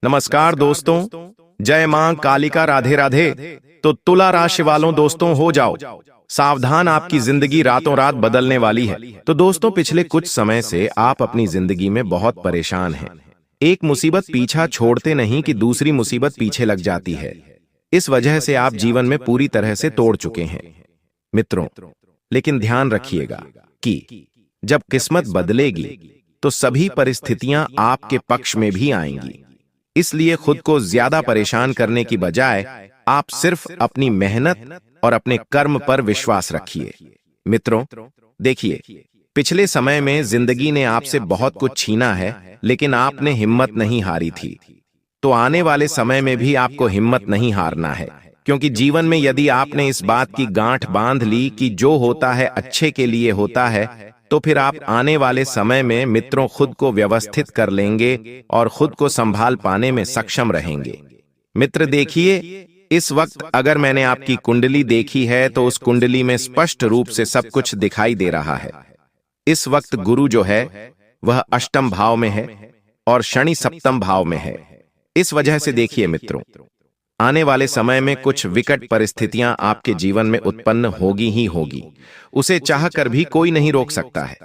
नमस्कार दोस्तों, जय मां कालिका, राधे राधे। तो तुला राशि वालों दोस्तों, हो जाओ सावधान, आपकी जिंदगी रातों रात बदलने वाली है। तो दोस्तों, पिछले कुछ समय से आप अपनी जिंदगी में बहुत परेशान हैं। एक मुसीबत पीछा छोड़ते नहीं कि दूसरी मुसीबत पीछे लग जाती है। इस वजह से आप जीवन में पूरी तरह से तोड़ चुके हैं मित्रों। लेकिन ध्यान रखिएगा कि जब किस्मत बदलेगी तो सभी परिस्थितियां आपके पक्ष में भी आएंगी। इसलिए खुद को ज्यादा परेशान करने की बजाय आप सिर्फ अपनी मेहनत और अपने कर्म पर विश्वास रखिए। मित्रों देखिए, पिछले समय में जिंदगी ने आपसे बहुत कुछ छीना है, लेकिन आपने हिम्मत नहीं हारी थी। तो आने वाले समय में भी आपको हिम्मत नहीं हारना है, क्योंकि जीवन में यदि आपने इस बात की गांठ बांध ली कि जो होता है अच्छे के लिए होता है, तो फिर आप आने वाले समय में मित्रों खुद को व्यवस्थित कर लेंगे और खुद को संभाल पाने में सक्षम रहेंगे। मित्र देखिए, इस वक्त अगर मैंने आपकी कुंडली देखी है तो उस कुंडली में स्पष्ट रूप से सब कुछ दिखाई दे रहा है। इस वक्त गुरु जो है वह अष्टम भाव में है और शनि सप्तम भाव में है। इस वजह से देखिए मित्रों, आने वाले समय में कुछ विकट परिस्थितियां आपके जीवन में उत्पन्न होगी ही होगी। उसे चाहकर भी कोई नहीं रोक सकता है।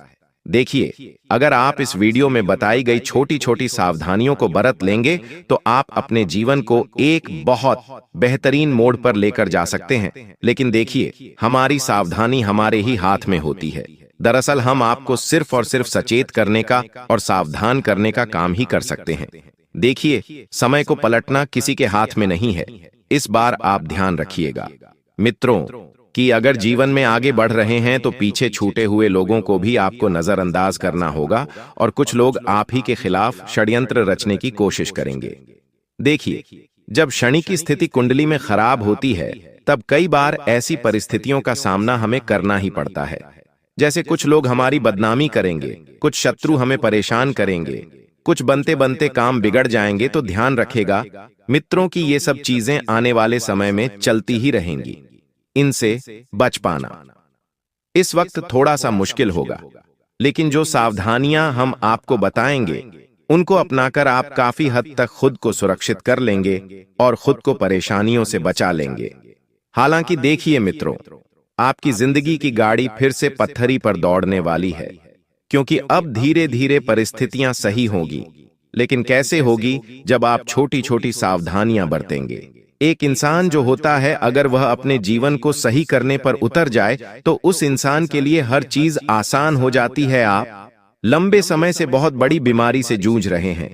देखिए, अगर आप इस वीडियो में बताई गई छोटी छोटी सावधानियों को बरत लेंगे तो आप अपने जीवन को एक बहुत बेहतरीन मोड़ पर लेकर जा सकते हैं। लेकिन देखिए, हमारी सावधानी हमारे ही हाथ में होती है। दरअसल हम आपको सिर्फ और सिर्फ सचेत करने का और सावधान करने का काम ही कर सकते हैं। देखिए, समय को पलटना किसी के हाथ में नहीं है। इस बार आप ध्यान रखिएगा मित्रों कि अगर जीवन में आगे बढ़ रहे हैं तो पीछे छूटे हुए लोगों को भी आपको नजरअंदाज करना होगा और कुछ लोग आप ही के खिलाफ षड्यंत्र रचने की कोशिश करेंगे। देखिए, जब शनि की स्थिति कुंडली में खराब होती है तब कई बार ऐसी परिस्थितियों का सामना हमें करना ही पड़ता है। जैसे कुछ लोग हमारी बदनामी करेंगे, कुछ शत्रु हमें परेशान करेंगे, कुछ बनते बनते काम बिगड़ जाएंगे। तो ध्यान रखेगा मित्रों कि ये सब चीजें आने वाले समय में चलती ही रहेंगी। इनसे बच पाना इस वक्त थोड़ा सा मुश्किल होगा, लेकिन जो सावधानियां हम आपको बताएंगे उनको अपनाकर आप काफी हद तक खुद को सुरक्षित कर लेंगे और खुद को परेशानियों से बचा लेंगे। हालांकि देखिए मित्रों, आपकी जिंदगी की गाड़ी फिर से पत्थरी पर दौड़ने वाली है, क्योंकि अब धीरे धीरे परिस्थितियां सही होगी। लेकिन कैसे होगी? जब आप छोटी छोटी सावधानियां बरतेंगे। एक इंसान जो होता है, अगर वह अपने जीवन को सही करने पर उतर जाए तो उस इंसान के लिए हर चीज आसान हो जाती है। आप लंबे समय से बहुत बड़ी बीमारी से जूझ रहे हैं,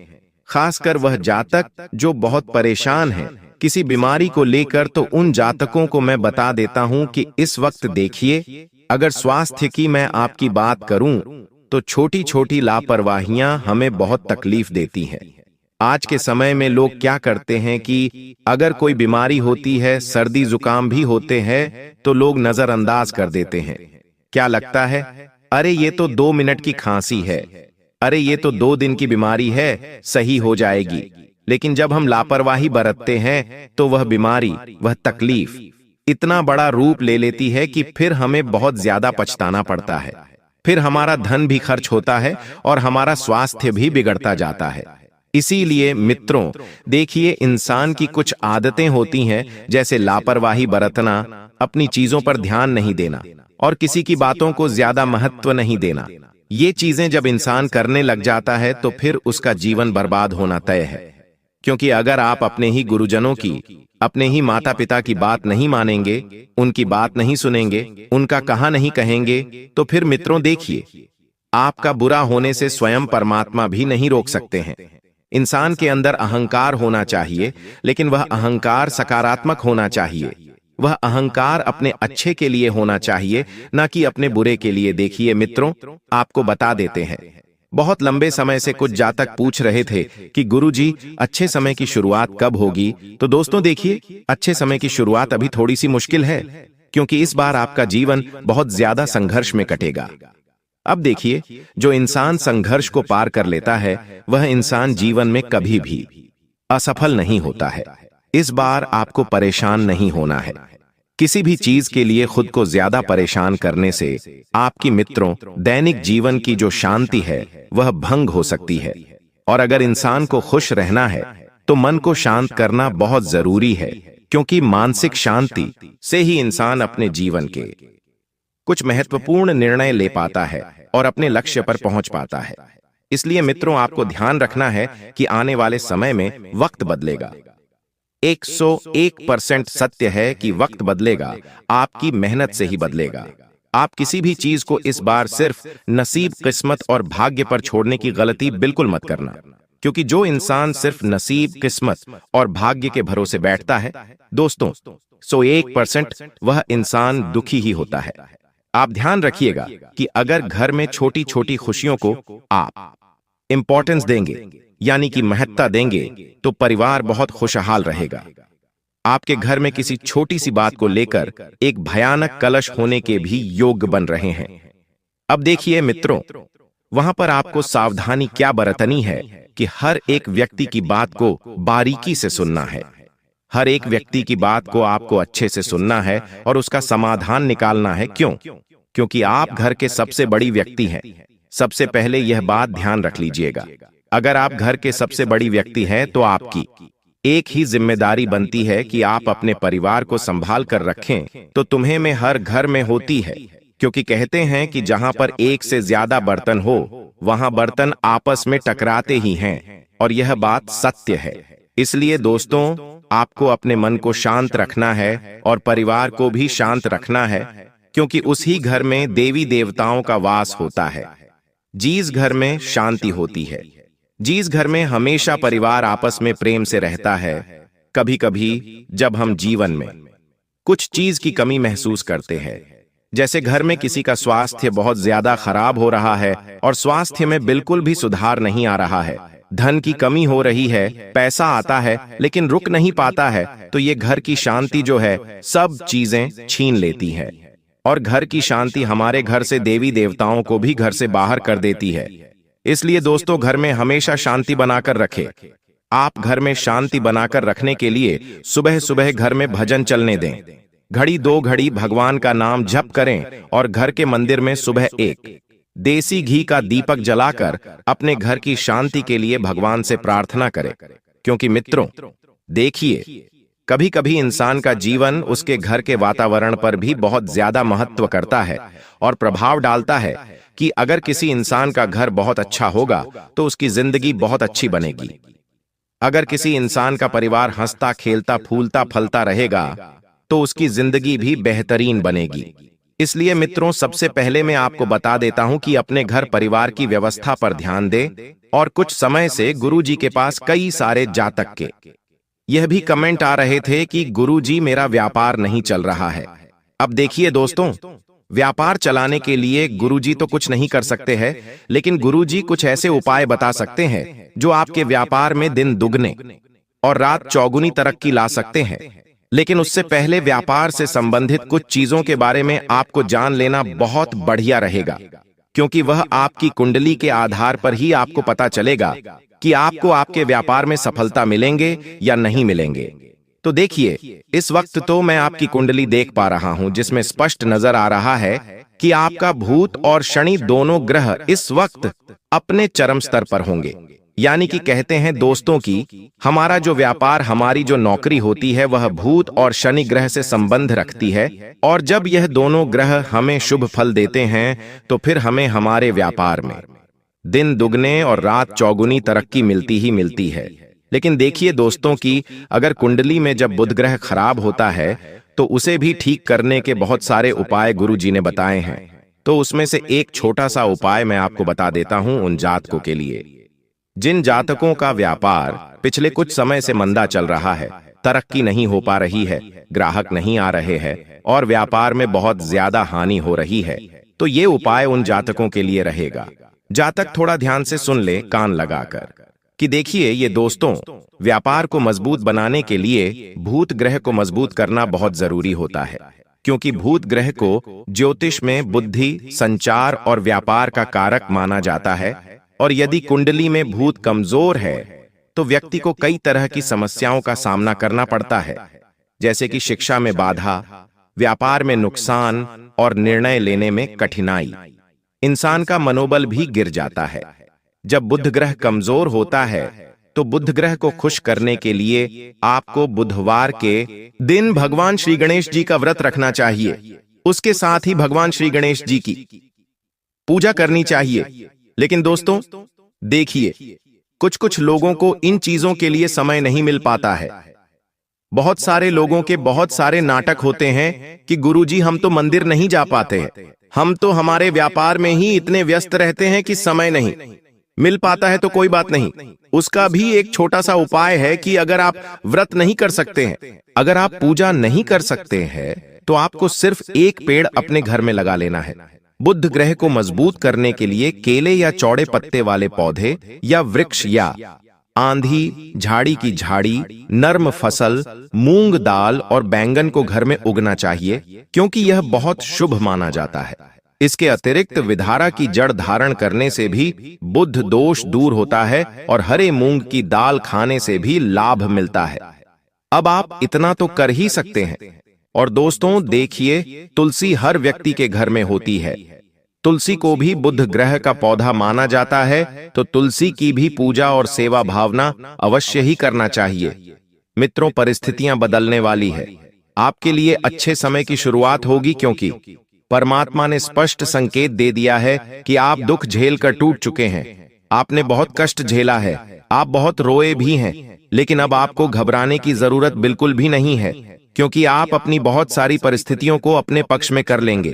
खासकर वह जातक जो बहुत परेशान है किसी बीमारी को लेकर, तो उन जातकों को मैं बता देता हूं कि इस वक्त देखिए, अगर स्वास्थ्य की मैं आपकी बात करूं तो छोटी छोटी लापरवाहियां हमें बहुत तकलीफ देती हैं। आज के समय में लोग क्या करते हैं कि अगर कोई बीमारी होती है, सर्दी जुकाम भी होते हैं, तो लोग नजरअंदाज कर देते हैं। क्या लगता है, अरे ये तो 2 मिनट की खांसी है, अरे ये तो 2 दिन की बीमारी है, सही हो जाएगी। लेकिन जब हम लापरवाही बरतते हैं तो वह बीमारी, वह तकलीफ इतना बड़ा रूप ले लेती है कि फिर हमें बहुत ज्यादा पछताना पड़ता है। फिर हमारा धन भी खर्च होता है और हमारा स्वास्थ्य भी बिगड़ता जाता है। इसीलिए मित्रों देखिए, इंसान की कुछ आदतें होती हैं, जैसे लापरवाही बरतना, अपनी चीजों पर ध्यान नहीं देना और किसी की बातों को ज्यादा महत्व नहीं देना। ये चीजें जब इंसान करने लग जाता है तो फिर उसका जीवन बर्बाद होना तय है। क्योंकि अगर आप अपने ही गुरुजनों की, अपने ही माता पिता की बात नहीं मानेंगे, उनकी बात नहीं सुनेंगे, उनका कहा नहीं कहेंगे, तो फिर मित्रों देखिए, आपका बुरा होने से स्वयं परमात्मा भी नहीं रोक सकते हैं। इंसान के अंदर अहंकार होना चाहिए, लेकिन वह अहंकार सकारात्मक होना चाहिए। वह अहंकार अपने अच्छे के लिए होना चाहिए, न कि अपने बुरे के लिए। देखिए मित्रों, आपको बता देते हैं, बहुत लंबे समय से कुछ जातक पूछ रहे थे कि गुरुजी, अच्छे समय की शुरुआत कब होगी? तो दोस्तों देखिए, अच्छे समय की शुरुआत अभी थोड़ी सी मुश्किल है, क्योंकि इस बार आपका जीवन बहुत ज्यादा संघर्ष में कटेगा। अब देखिए, जो इंसान संघर्ष को पार कर लेता है वह इंसान जीवन में कभी भी असफल नहीं होता है। इस बार आपको परेशान नहीं होना है। किसी भी चीज के लिए खुद को ज्यादा परेशान करने से आपकी मित्रों दैनिक जीवन की जो शांति है वह भंग हो सकती है। और अगर इंसान को खुश रहना है तो मन को शांत करना बहुत जरूरी है, क्योंकि मानसिक शांति से ही इंसान अपने जीवन के कुछ महत्वपूर्ण निर्णय ले पाता है और अपने लक्ष्य पर पहुंच पाता है। इसलिए मित्रों, आपको ध्यान रखना है कि आने वाले समय में वक्त बदलेगा। 101% सत्य है कि वक्त बदलेगा, आपकी मेहनत से ही बदलेगा। आप किसी भी चीज को इस बार सिर्फ नसीब, किस्मत और भाग्य पर छोड़ने की गलती बिल्कुल मत करना, क्योंकि जो इंसान सिर्फ नसीब, किस्मत और भाग्य के भरोसे बैठता है दोस्तों, 101% वह इंसान दुखी ही होता है। आप ध्यान रखिएगा कि अगर घर में छोटी छोटी खुशियों को आप इंपॉर्टेंस देंगे, यानी कि महत्ता देंगे, तो परिवार बहुत खुशहाल रहेगा। आपके घर में किसी छोटी सी बात को लेकर एक भयानक कलश होने के भी योग्य बन रहे हैं। अब देखिए मित्रों, वहां पर आपको सावधानी क्या बरतनी है कि हर एक व्यक्ति की बात को बारीकी से सुनना है। हर एक व्यक्ति की बात को आपको अच्छे से सुनना है और उसका समाधान निकालना है। क्यों? क्योंकि आप घर के सबसे बड़ी व्यक्ति हैं। सबसे पहले यह बात ध्यान रख लीजिएगा, अगर आप घर के सबसे बड़ी व्यक्ति हैं तो आपकी एक ही जिम्मेदारी बनती है कि आप अपने परिवार को संभाल कर रखें। तो तुम्हें में हर घर में होती है, क्योंकि कहते हैं कि जहां पर एक से ज्यादा बर्तन हो वहां बर्तन आपस में टकराते ही हैं, और यह बात सत्य है। इसलिए दोस्तों, आपको अपने मन को शांत रखना है और परिवार को भी शांत रखना है, क्योंकि उसी घर में देवी देवताओं का वास होता है। जिस घर में शांति होती है, जिस घर में हमेशा परिवार आपस में प्रेम से रहता है, कभी कभी जब हम जीवन में कुछ चीज की कमी महसूस करते हैं, जैसे घर में किसी का स्वास्थ्य बहुत ज्यादा खराब हो रहा है और स्वास्थ्य में बिल्कुल भी सुधार नहीं आ रहा है, धन की कमी हो रही है, पैसा आता है लेकिन रुक नहीं पाता है, तो ये घर की शांति जो है सब चीजें छीन लेती है। और घर की शांति हमारे घर से देवी देवताओं को भी घर से बाहर कर देती है। इसलिए दोस्तों, घर में हमेशा शांति बनाकर रखें। आप घर में शांति बनाकर रखने के लिए सुबह सुबह घर में भजन चलने दें, घड़ी 2 घड़ी भगवान का नाम जप करें और घर के मंदिर में सुबह एक देसी घी का दीपक जलाकर अपने घर की शांति के लिए भगवान से प्रार्थना करें। क्योंकि मित्रों देखिए, कभी कभी इंसान का जीवन उसके घर के वातावरण पर भी बहुत ज्यादा महत्व करता है और प्रभाव डालता है कि अगर किसी इंसान का घर बहुत अच्छा होगा तो उसकी जिंदगी बहुत अच्छी बनेगी। अगर किसी इंसान का परिवार हंसता, खेलता, फूलता, फलता रहेगा तो उसकी जिंदगी भी बेहतरीन बनेगी। इसलिए मित्रों, सबसे पहले मैं आपको बता देता हूं कि अपने घर परिवार की व्यवस्था पर ध्यान दें। और कुछ समय से गुरुजी के पास कई सारे जातक के यह भी कमेंट आ रहे थे कि गुरुजी, मेरा व्यापार नहीं चल रहा है। अब देखिए दोस्तों, व्यापार चलाने के लिए गुरुजी तो कुछ नहीं कर सकते हैं, लेकिन गुरुजी कुछ ऐसे उपाय बता सकते हैं जो आपके व्यापार में दिन दुगने और रात चौगुनी तरक्की ला सकते हैं। लेकिन उससे पहले व्यापार से संबंधित कुछ चीजों के बारे में आपको जान लेना बहुत बढ़िया रहेगा, क्योंकि वह आपकी कुंडली के आधार पर ही आपको पता चलेगा कि आपको आपके व्यापार में सफलता मिलेंगे या नहीं मिलेंगे। तो देखिए, इस वक्त तो मैं आपकी कुंडली देख पा रहा हूं, जिसमें स्पष्ट नजर आ रहा है कि आपका भूत और शनि दोनों ग्रह इस वक्त अपने चरम स्तर पर होंगे। यानी कि कहते हैं दोस्तों कि हमारा जो व्यापार, हमारी जो नौकरी होती है, वह भूत और शनि ग्रह से संबंध रखती है। और जब यह दोनों ग्रह हमें शुभ फल देते हैं तो फिर हमें हमारे व्यापार में दिन दुगने और रात चौगुनी तरक्की मिलती ही मिलती है। लेकिन देखिए दोस्तों कि अगर कुंडली में जब बुध ग्रह खराब होता है तो उसे भी ठीक करने के बहुत सारे उपाय गुरुजी ने बताए हैं। तो उसमें से एक छोटा सा उपाय मैं आपको बता देता हूं उन जातकों के लिए जिन जातकों का व्यापार पिछले कुछ समय से मंदा चल रहा है, तरक्की नहीं हो पा रही है, ग्राहक नहीं आ रहे हैं और व्यापार में बहुत ज्यादा हानि हो रही है। तो ये उपाय उन जातकों के लिए रहेगा। जातक थोड़ा ध्यान से सुन ले कान लगाकर कि देखिए ये दोस्तों, व्यापार को मजबूत बनाने के लिए भूत ग्रह को मजबूत करना बहुत जरूरी होता है, क्योंकि भूत ग्रह को ज्योतिष में बुद्धि, संचार और व्यापार का कारक माना जाता है। और यदि कुंडली में भूत कमजोर है तो व्यक्ति को कई तरह की समस्याओं का सामना करना पड़ता है, जैसे कि शिक्षा में बाधा, व्यापार में नुकसान और निर्णय लेने में कठिनाई। इंसान का मनोबल भी गिर जाता है। जब बुध ग्रह कमजोर होता है तो बुध ग्रह को खुश करने के लिए आपको बुधवार के दिन भगवान श्री गणेश जी का व्रत रखना चाहिए। उसके साथ ही भगवान श्री गणेश जी की पूजा करनी चाहिए। लेकिन दोस्तों देखिए, कुछ कुछ लोगों को इन चीजों के लिए समय नहीं मिल पाता है। बहुत सारे लोगों के बहुत सारे नाटक होते हैं कि गुरुजी हम तो मंदिर नहीं जा पाते हैं, हम तो हमारे व्यापार में ही इतने व्यस्त रहते हैं कि समय नहीं मिल पाता है। तो कोई बात नहीं, उसका भी एक छोटा सा उपाय है कि अगर आप व्रत नहीं कर सकते हैं, अगर आप पूजा नहीं कर सकते हैं, तो आपको सिर्फ एक पेड़ अपने घर में लगा लेना है। बुध ग्रह को मजबूत करने के लिए केले या चौड़े पत्ते वाले पौधे या वृक्ष या आंधी, झाड़ी की झाड़ी, नर्म फसल, मूंग दाल और बैंगन को घर में उगना चाहिए, क्योंकि यह बहुत शुभ माना जाता है। इसके अतिरिक्त विधारा की जड़ धारण करने से भी बुध दोष दूर होता है और हरे मूंग की दाल खाने से भी लाभ मिलता है। अब आप इतना तो कर ही सकते हैं। और दोस्तों देखिए, तुलसी हर व्यक्ति के घर में होती है। तुलसी को भी बुध ग्रह का पौधा माना जाता है, तो तुलसी की भी पूजा और सेवा भावना अवश्य ही करना चाहिए। मित्रों, परिस्थितियां बदलने वाली है। आपके लिए अच्छे समय की शुरुआत होगी, क्योंकि परमात्मा ने स्पष्ट संकेत दे दिया है कि आप दुख झेल कर टूट चुके हैं। आपने बहुत कष्ट झेला है, आप बहुत रोए भी हैं, लेकिन अब आपको घबराने की जरूरत बिल्कुल भी नहीं है, क्योंकि आप अपनी बहुत सारी परिस्थितियों को अपने पक्ष में कर लेंगे।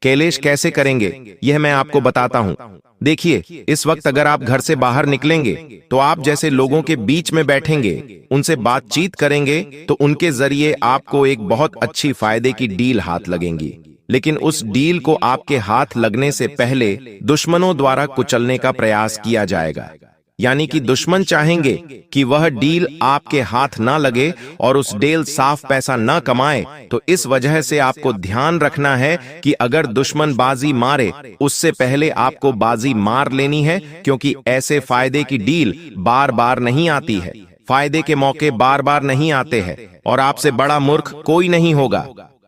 कैलेश कैसे करेंगे, यह मैं आपको बताता हूं। देखिए, इस वक्त अगर आप घर से बाहर निकलेंगे तो आप जैसे लोगों के बीच में बैठेंगे, उनसे बातचीत करेंगे, तो उनके जरिए आपको एक बहुत अच्छी फायदे की डील हाथ लगेंगी। लेकिन उस डील को आपके हाथ लगने से पहले दुश्मनों द्वारा कुचलने का प्रयास किया जाएगा। यानी कि दुश्मन चाहेंगे कि वह डील आपके हाथ ना लगे और उस डील साफ पैसा ना कमाए। तो इस वजह से आपको ध्यान रखना है कि अगर दुश्मन बाजी मारे, उससे पहले आपको बाजी मार लेनी है, क्योंकि ऐसे फायदे की डील बार बार नहीं आती है। फायदे के मौके बार बार नहीं आते हैं और आपसे बड़ा मूर्ख कोई नहीं होगा।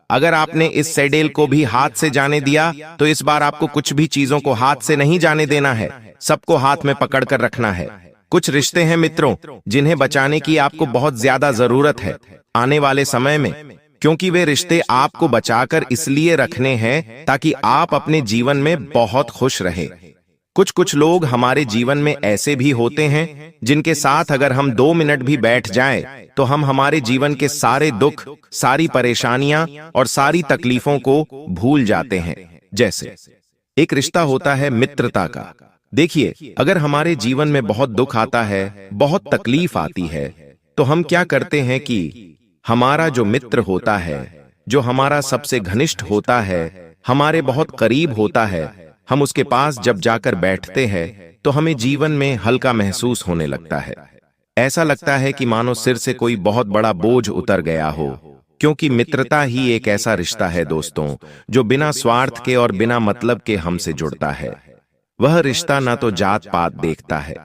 अगर आपने इस सेडेल को भी हाथ से जाने दिया, तो इस बार आपको कुछ भी चीजों को हाथ से नहीं जाने देना है, सबको हाथ में पकड़ कर रखना है। कुछ रिश्ते हैं मित्रों, जिन्हें बचाने की आपको बहुत ज्यादा जरूरत है आने वाले समय में, क्योंकि वे रिश्ते आपको बचाकर इसलिए रखने हैं ताकि आप अपने जीवन में बहुत खुश रहें। कुछ कुछ लोग हमारे जीवन में ऐसे भी होते हैं जिनके साथ अगर हम 2 मिनट भी बैठ जाएं, तो हम हमारे जीवन के सारे दुख, सारी परेशानियां और सारी तकलीफों को भूल जाते हैं। जैसे एक रिश्ता होता है मित्रता का। देखिए, अगर हमारे जीवन में बहुत दुख आता है, बहुत तकलीफ आती है, तो हम क्या करते हैं कि हमारा जो मित्र होता है, जो हमारा सबसे घनिष्ठ होता है, हमारे बहुत करीब होता है, हम उसके पास जब जाकर बैठते हैं तो हमें जीवन में हल्का महसूस होने लगता है। ऐसा लगता है कि मानो सिर से कोई बहुत बड़ा बोझ उतर गया हो, क्योंकि मित्रता ही एक ऐसा रिश्ता है दोस्तों, जो बिना स्वार्थ के और बिना मतलब के हमसे जुड़ता है। वह रिश्ता ना तो जात पात देखता है,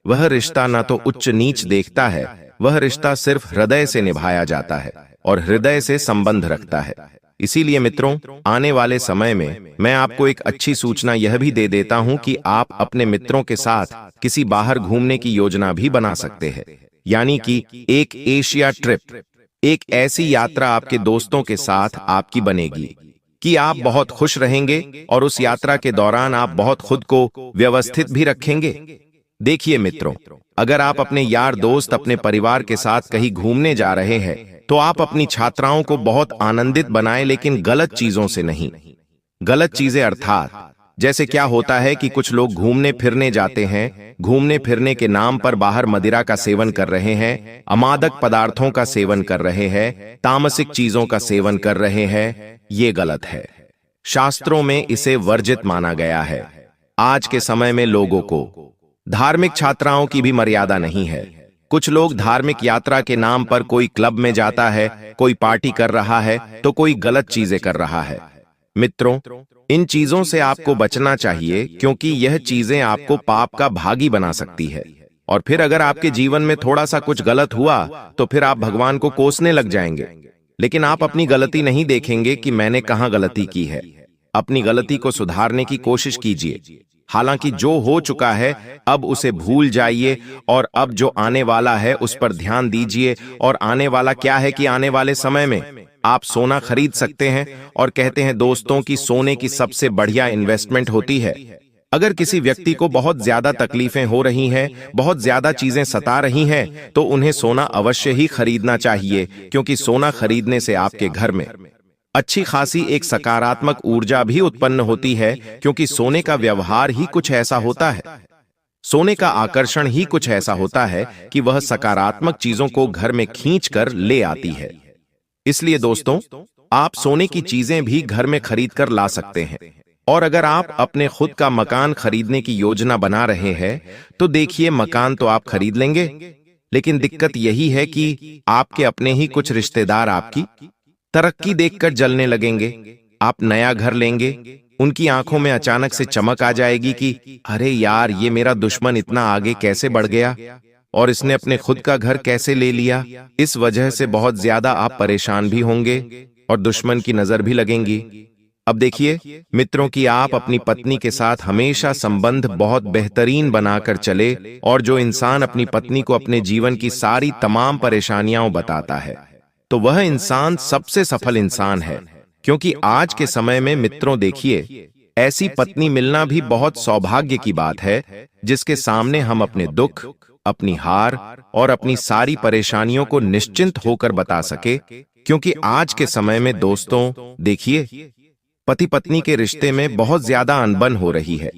वह रिश्ता ना तो उच्च नीच देखता है, वह रिश्ता सिर्फ हृदय से निभाया जाता है और हृदय से संबंध रखता है। इसीलिए मित्रों, आने वाले समय में मैं आपको एक अच्छी सूचना यह भी दे देता हूं कि आप अपने मित्रों के साथ किसी बाहर घूमने की योजना भी बना सकते हैं। यानी कि एक एशिया ट्रिप, एक ऐसी यात्रा आपके दोस्तों के साथ आपकी बनेगी कि आप बहुत खुश रहेंगे और उस यात्रा के दौरान आप बहुत खुद को व्यवस्थित भी रखेंगे। देखिए मित्रों, अगर आप अपने यार दोस्त, अपने परिवार के साथ कहीं घूमने जा रहे हैं, तो आप अपनी छात्राओं को बहुत आनंदित बनाएं, लेकिन गलत चीजों से नहीं। गलत चीजें अर्थात जैसे क्या होता है कि कुछ लोग घूमने फिरने जाते हैं, घूमने फिरने के नाम पर बाहर मदिरा का सेवन कर रहे हैं, अमादक पदार्थों का सेवन कर रहे हैं, तामसिक चीजों का सेवन कर रहे हैं। ये गलत है। शास्त्रों में इसे वर्जित माना गया है। आज के समय में लोगों को धार्मिक छात्राओं की भी मर्यादा नहीं है। कुछ लोग धार्मिक यात्रा के नाम पर कोई क्लब में जाता है, कोई पार्टी कर रहा है, तो कोई गलत चीजें कर रहा है। मित्रों, इन चीजों से आपको बचना चाहिए, क्योंकि यह चीजें आपको पाप का भागी बना सकती है। और फिर अगर आपके जीवन में थोड़ा सा कुछ गलत हुआ, तो फिर आप भगवान को कोसने लग जाएंगे। लेकिन आप अपनी गलती नहीं देखेंगे कि मैंने कहां गलती की है। अपनी गलती को सुधारने की कोशिश कीजिए। हालांकि जो हो चुका है अब उसे भूल जाइए और अब जो आने वाला है उस पर ध्यान दीजिए। और आने वाला क्या है कि आने वाले समय में आप सोना खरीद सकते हैं। और कहते हैं दोस्तों कि सोने की सबसे बढ़िया इन्वेस्टमेंट होती है। अगर किसी व्यक्ति को बहुत ज्यादा तकलीफें हो रही हैं, बहुत ज्यादा चीजें सता रही हैं, तो उन्हें सोना अवश्य ही खरीदना चाहिए, क्योंकि सोना खरीदने से आपके घर में अच्छी खासी एक सकारात्मक ऊर्जा भी उत्पन्न होती है, क्योंकि सोने का व्यवहार ही कुछ ऐसा होता है, सोने का आकर्षण ही कुछ ऐसा होता है कि वह सकारात्मक चीजों को घर में खींच कर ले आती है। इसलिए दोस्तों, आप सोने की चीजें भी घर में खरीद कर ला सकते हैं। और अगर आप अपने खुद का मकान खरीदने की योजना बना रहे हैं, तो देखिए मकान तो आप खरीद लेंगे, लेकिन दिक्कत यही है कि आपके अपने ही कुछ रिश्तेदार आपकी तरक्की देखकर जलने लगेंगे। आप नया घर लेंगे, उनकी आंखों में अचानक से चमक आ जाएगी कि अरे यार, ये मेरा दुश्मन इतना आगे कैसे बढ़ गया और इसने अपने खुद का घर कैसे ले लिया। इस वजह से बहुत ज्यादा आप परेशान भी होंगे और दुश्मन की नजर भी लगेंगी। अब देखिए मित्रों कि आप अपनी पत्नी के साथ हमेशा संबंध बहुत बेहतरीन बनाकर चले, और जो इंसान अपनी पत्नी को अपने जीवन की सारी तमाम परेशानियां बताता है, तो वह इंसान सबसे सफल इंसान है। क्योंकि आज के समय में मित्रों देखिए, ऐसी पत्नी मिलना भी बहुत सौभाग्य की बात है, जिसके सामने हम अपने दुख, अपनी हार और अपनी सारी परेशानियों को निश्चिंत होकर बता सके। क्योंकि आज के समय में दोस्तों देखिए, पति पत्नी के रिश्ते में बहुत ज्यादा अनबन हो रही है।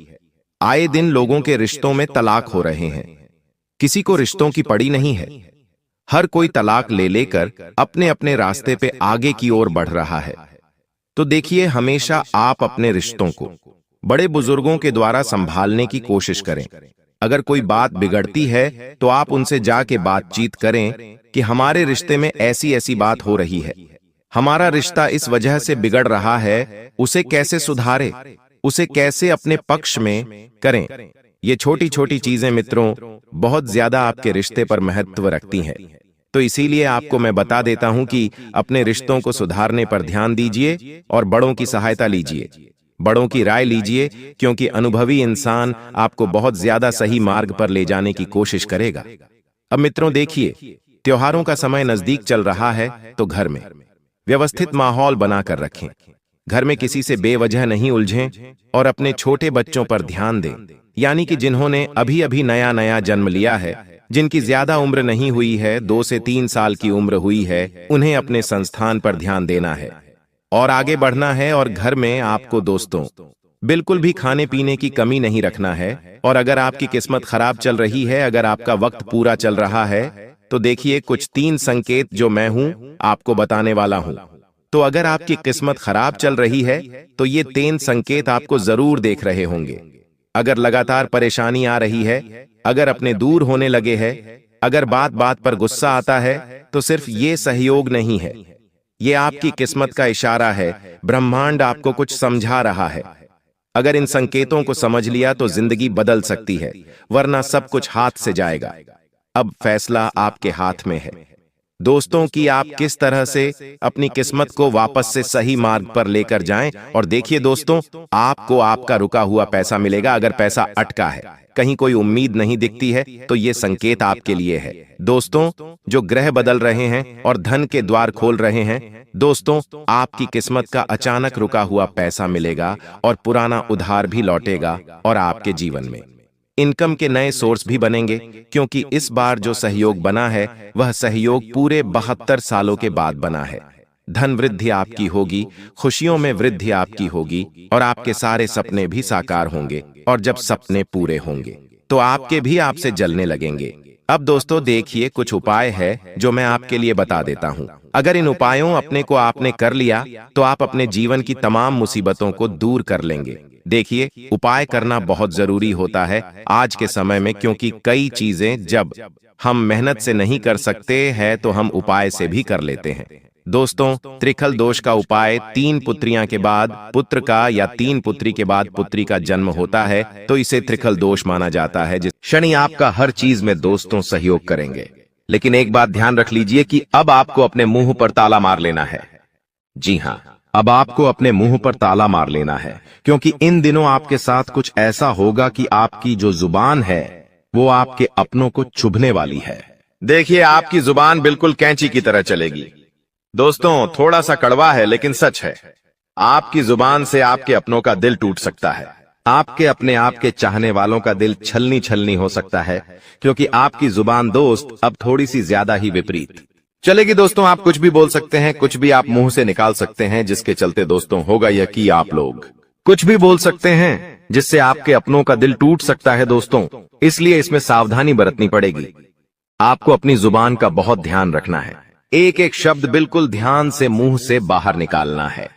आए दिन लोगों के रिश्तों में तलाक हो रहे हैं। किसी को रिश्तों की पड़ी नहीं है। हर कोई तलाक ले लेकर अपने अपने रास्ते पे आगे की ओर बढ़ रहा है। तो देखिए, हमेशा आप अपने रिश्तों को बड़े बुजुर्गों के द्वारा संभालने की कोशिश करें। अगर कोई बात बिगड़ती है तो आप उनसे जाके बातचीत करें कि हमारे रिश्ते में ऐसी ऐसी बात हो रही है, हमारा रिश्ता इस वजह से बिगड़ रहा है, उसे कैसे सुधारे, उसे कैसे अपने पक्ष में करें। ये छोटी छोटी चीजें मित्रों बहुत ज्यादा आपके रिश्ते पर महत्व रखती हैं। तो इसीलिए आपको मैं बता देता हूं कि अपने रिश्तों को सुधारने पर ध्यान दीजिए और बड़ों की सहायता लीजिए, बड़ों की राय लीजिए, क्योंकि अनुभवी इंसान आपको बहुत ज्यादा सही मार्ग पर ले जाने की कोशिश करेगा। अब मित्रों देखिए, त्योहारों का समय नजदीक चल रहा है, तो घर में व्यवस्थित माहौल बनाकर रखें। घर में किसी से बेवजह नहीं उलझें और अपने छोटे बच्चों पर ध्यान दें, यानी कि जिन्होंने अभी अभी नया नया जन्म लिया है, जिनकी ज्यादा उम्र नहीं हुई है, 2 से 3 साल की उम्र हुई है, उन्हें अपने संस्थान पर ध्यान देना है और आगे बढ़ना है। और घर में आपको दोस्तों बिल्कुल भी खाने पीने की कमी नहीं रखना है। और अगर आपकी किस्मत खराब चल रही है, अगर आपका वक्त पूरा चल रहा है, तो देखिए कुछ 3 संकेत जो मैं हूं आपको बताने वाला हूं। तो अगर आपकी किस्मत खराब चल रही है, तो ये 3 संकेत आपको जरूर देख रहे होंगे। अगर लगातार परेशानी आ रही है, अगर अपने दूर होने लगे हैं, अगर बात बात पर गुस्सा आता है, तो सिर्फ ये सहयोग नहीं है, ये आपकी किस्मत का इशारा है। ब्रह्मांड आपको कुछ समझा रहा है। अगर इन संकेतों को समझ लिया तो जिंदगी बदल सकती है, वरना सब कुछ हाथ से जाएगा। अब फैसला आपके हाथ में है दोस्तों कि आप किस तरह से अपनी किस्मत को वापस से सही मार्ग पर लेकर जाएं। और देखिए दोस्तों, आपको आपका रुका हुआ पैसा मिलेगा। अगर पैसा अटका है, कहीं कोई उम्मीद नहीं दिखती है, तो ये संकेत आपके लिए है। दोस्तों, जो ग्रह बदल रहे हैं और धन के द्वार खोल रहे हैं, दोस्तों आपकी किस्मत का अचानक रुका हुआ पैसा मिलेगा और पुराना उधार भी लौटेगा और आपके जीवन में इनकम के नए सोर्स भी बनेंगे। क्योंकि इस बार जो सहयोग बना है, वह सहयोग पूरे 72 सालों के बाद बना है। धन वृद्धि आपकी होगी, खुशियों में वृद्धि आपकी होगी और आपके सारे सपने भी साकार होंगे। और जब सपने पूरे होंगे, तो आपके भी आपसे जलने लगेंगे। अब दोस्तों देखिए, कुछ उपाय है जो मैं आपके लिए बता देता हूं। अगर इन उपायों अपने को आपने कर लिया, तो आप अपने जीवन की तमाम मुसीबतों को दूर कर लेंगे। देखिए, उपाय करना बहुत जरूरी होता है आज के समय में, क्योंकि कई चीजें जब हम मेहनत से नहीं कर सकते हैं, तो हम उपाय से भी कर लेते हैं। दोस्तों, त्रिखल दोष का उपाय 3 पुत्रियां के बाद पुत्र का या 3 पुत्री के बाद पुत्री का जन्म होता है, तो इसे त्रिखल दोष माना जाता है। जिस शनि आपका हर चीज में दोस्तों सहयोग करेंगे। लेकिन एक बात ध्यान रख लीजिए कि अब आपको अपने मुंह पर ताला मार लेना है। जी हाँ, अब आपको अपने मुंह पर ताला मार लेना है, क्योंकि इन दिनों आपके साथ कुछ ऐसा होगा कि आपकी जो जुबान है वो आपके अपनों को चुभने वाली है। देखिए, आपकी जुबान बिल्कुल कैंची की तरह चलेगी। दोस्तों, थोड़ा सा कड़वा है लेकिन सच है। आपकी जुबान से आपके अपनों का दिल टूट सकता है। आपके अपने आप के चाहने वालों का दिल छलनी छलनी हो सकता है, क्योंकि आपकी जुबान दोस्त अब थोड़ी सी ज्यादा ही विपरीत चलेगी। दोस्तों, आप कुछ भी बोल सकते हैं, कुछ भी आप मुंह से निकाल सकते हैं, जिसके चलते दोस्तों होगा यह कि आप लोग कुछ भी बोल सकते हैं जिससे आपके अपनों का दिल टूट सकता है दोस्तों। इसलिए इसमें सावधानी बरतनी पड़ेगी। आपको अपनी जुबान का बहुत ध्यान रखना है। एक एक शब्द बिल्कुल ध्यान से मुंह से बाहर निकालना है।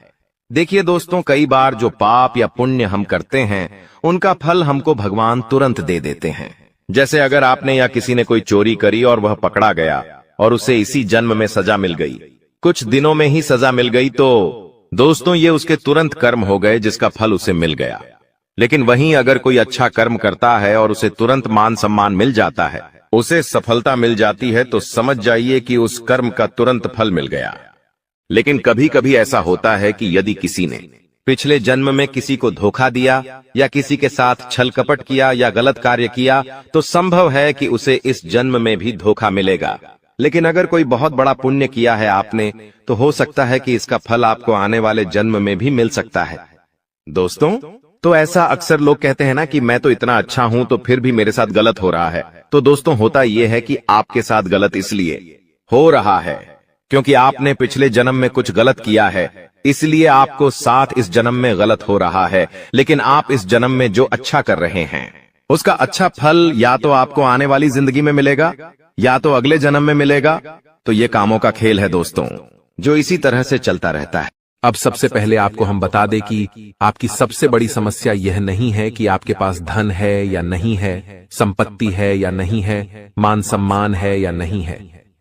देखिए दोस्तों, कई बार जो पाप या पुण्य हम करते हैं उनका फल हमको भगवान तुरंत दे देते हैं। जैसे अगर आपने या किसी ने कोई चोरी करी और वह पकड़ा गया और उसे इसी जन्म में सजा मिल गई, कुछ दिनों में ही सजा मिल गई, तो दोस्तों ये उसके तुरंत कर्म हो गए जिसका फल उसे मिल गया। लेकिन वहीं अगर कोई अच्छा कर्म करता है और उसे तुरंत मान सम्मान मिल जाता है, उसे सफलता मिल जाती है, तो समझ जाइए कि उस कर्म का तुरंत फल मिल गया। लेकिन कभी कभी ऐसा होता है कि यदि किसी ने पिछले जन्म में किसी को धोखा दिया या किसी के साथ छल कपट किया या गलत कार्य किया, तो संभव है कि उसे इस जन्म में भी धोखा मिलेगा। लेकिन अगर कोई बहुत बड़ा पुण्य किया है आपने, तो हो सकता है कि इसका फल आपको आने वाले जन्म में भी मिल सकता है। दोस्तों, तो ऐसा अक्सर लोग कहते हैं ना कि मैं तो इतना अच्छा हूं तो फिर भी मेरे साथ गलत हो रहा है। तो दोस्तों, होता यह है कि आपके साथ गलत इसलिए हो रहा है क्योंकि आपने पिछले जन्म में कुछ गलत किया है, इसलिए आपको साथ इस जन्म में गलत हो रहा है। लेकिन आप इस जन्म में जो अच्छा कर रहे हैं उसका अच्छा फल या तो आपको आने वाली जिंदगी में मिलेगा या तो अगले जन्म में मिलेगा। तो ये कामों का खेल है दोस्तों, जो इसी तरह से चलता रहता है। अब सबसे पहले आपको हम बता दें कि आपकी सबसे बड़ी समस्या यह नहीं है कि आपके पास धन है या नहीं है, संपत्ति है या नहीं है, मान सम्मान है या नहीं है।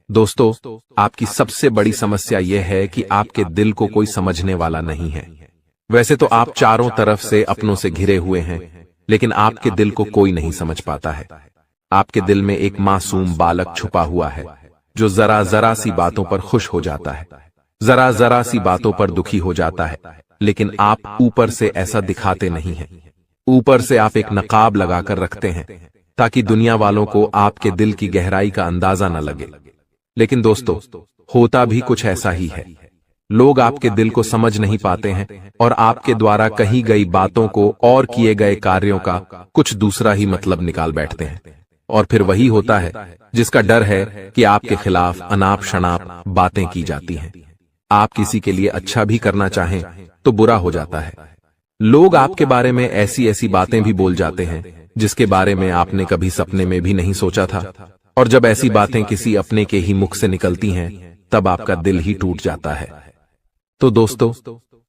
दोस्तों, आपकी सबसे बड़ी समस्या यह है कि आपके दिल को कोई समझने वाला नहीं है। वैसे तो आप चारों तरफ से अपनों से घिरे हुए हैं, लेकिन आपके दिल को कोई नहीं समझ पाता है। आपके दिल में एक मासूम बालक छुपा हुआ है जो जरा जरा सी बातों पर खुश हो जाता है, जरा जरा सी बातों पर दुखी हो जाता है। लेकिन आप ऊपर से ऐसा दिखाते नहीं हैं। ऊपर से आप एक नकाब लगाकर रखते हैं ताकि दुनिया वालों को आपके दिल की गहराई का अंदाजा न लगे। लेकिन दोस्तों, होता भी कुछ ऐसा ही है। लोग आपके दिल को समझ नहीं पाते हैं और आपके द्वारा कही गई बातों को और किए गए कार्यों का कुछ दूसरा ही मतलब निकाल बैठते हैं। और फिर वही होता है जिसका डर है कि आपके खिलाफ अनाप शनाप बातें की जाती हैं। आप किसी के लिए अच्छा भी करना चाहें तो बुरा हो जाता है। लोग आपके बारे में ऐसी ऐसी बातें भी बोल जाते हैं जिसके बारे में आपने कभी सपने में भी नहीं सोचा था। और जब ऐसी बातें किसी अपने के ही मुख से निकलती हैं, तब आपका दिल ही टूट जाता है। तो दोस्तों,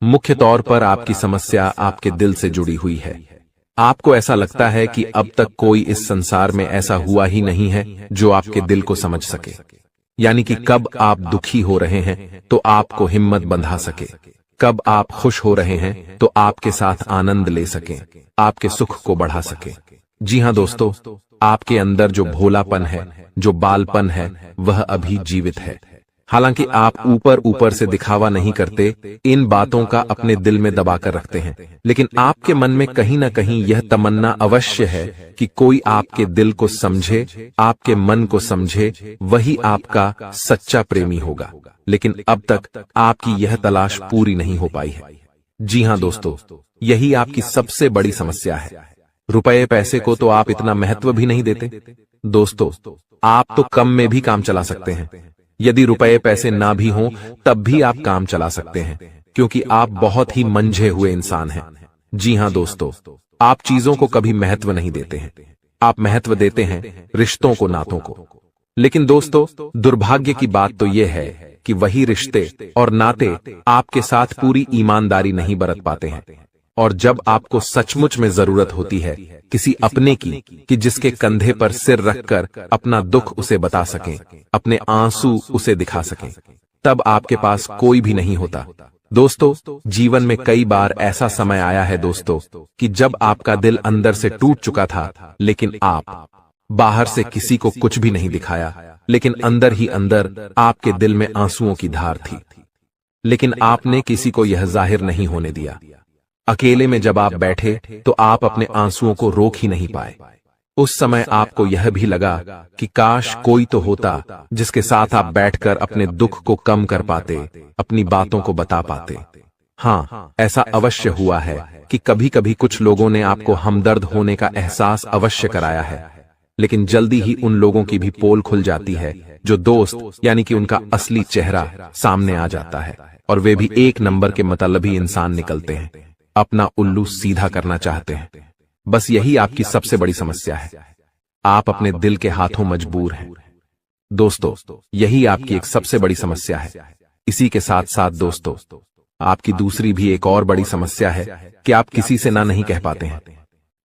मुख्य तौर पर आपकी समस्या आपके दिल से जुड़ी हुई है। आपको ऐसा लगता है कि अब तक कोई इस संसार में ऐसा हुआ ही नहीं है जो आपके दिल को समझ सके। यानी कि कब आप दुखी हो रहे हैं तो आपको हिम्मत बंधा सके, कब आप खुश हो रहे हैं तो आपके साथ आनंद ले सके, आपके सुख को बढ़ा सके। जी हां दोस्तों, आपके अंदर जो भोलापन है, जो बालपन है, वह अभी जीवित है। हालांकि आप ऊपर ऊपर से दिखावा नहीं करते, इन बातों का अपने दिल में दबाकर रखते हैं, लेकिन आपके मन में कहीं ना कहीं यह तमन्ना अवश्य है कि कोई आपके दिल को समझे, आपके मन को समझे, वही आपका सच्चा प्रेमी होगा। लेकिन अब तक आपकी यह तलाश पूरी नहीं हो पाई है। जी हां दोस्तों, यही आपकी सबसे बड़ी समस्या है। रुपए पैसे को तो आप इतना महत्व भी नहीं देते। दोस्तों, आप तो कम में भी काम चला सकते हैं। यदि रुपए पैसे ना भी हों तब भी आप काम चला सकते हैं, क्योंकि आप बहुत ही मंझे हुए इंसान हैं। जी हां दोस्तों, आप चीजों को कभी महत्व नहीं देते हैं। आप महत्व देते हैं रिश्तों को, नातों को। लेकिन दोस्तों, दुर्भाग्य की बात तो यह है कि वही रिश्ते और नाते आपके साथ पूरी ईमानदारी नहीं बरत पाते हैं। और जब आपको सचमुच में जरूरत होती है किसी अपने की, कि जिसके कंधे पर सिर रखकर अपना दुख उसे बता सकें, अपने आंसू उसे दिखा सकें, तब आपके पास कोई भी नहीं होता। दोस्तों, जीवन में कई बार ऐसा समय आया है दोस्तों कि जब आपका दिल अंदर से टूट चुका था, लेकिन आप बाहर से किसी को कुछ भी नहीं दिखाया, लेकिन अंदर ही अंदर आपके दिल में आंसुओं की धार थी। लेकिन आपने किसी को यह जाहिर नहीं होने दिया। अकेले में जब आप बैठे तो आप अपने आंसुओं को रोक ही नहीं पाए। उस समय आपको यह भी लगा कि काश कोई तो होता जिसके साथ आप बैठकर अपने दुख को कम कर पाते, अपनी बातों को बता पाते। हाँ, ऐसा अवश्य हुआ है कि कभी कभी कुछ लोगों ने आपको हमदर्द होने का एहसास अवश्य कराया है, लेकिन जल्दी ही उन लोगों की भी पोल खुल जाती है जो दोस्त यानी कि उनका असली चेहरा सामने आ जाता है, और वे भी एक नंबर के मतलबी इंसान निकलते हैं, अपना उल्लू सीधा करना चाहते हैं। बस यही आपकी सबसे बड़ी समस्या है, आप अपने दिल के हाथों मजबूर हैं। दोस्तों, यही आपकी एक सबसे बड़ी समस्या है। इसी के साथ साथ दोस्तों, आपकी दूसरी भी एक और बड़ी समस्या है कि आप किसी से ना नहीं कह पाते हैं।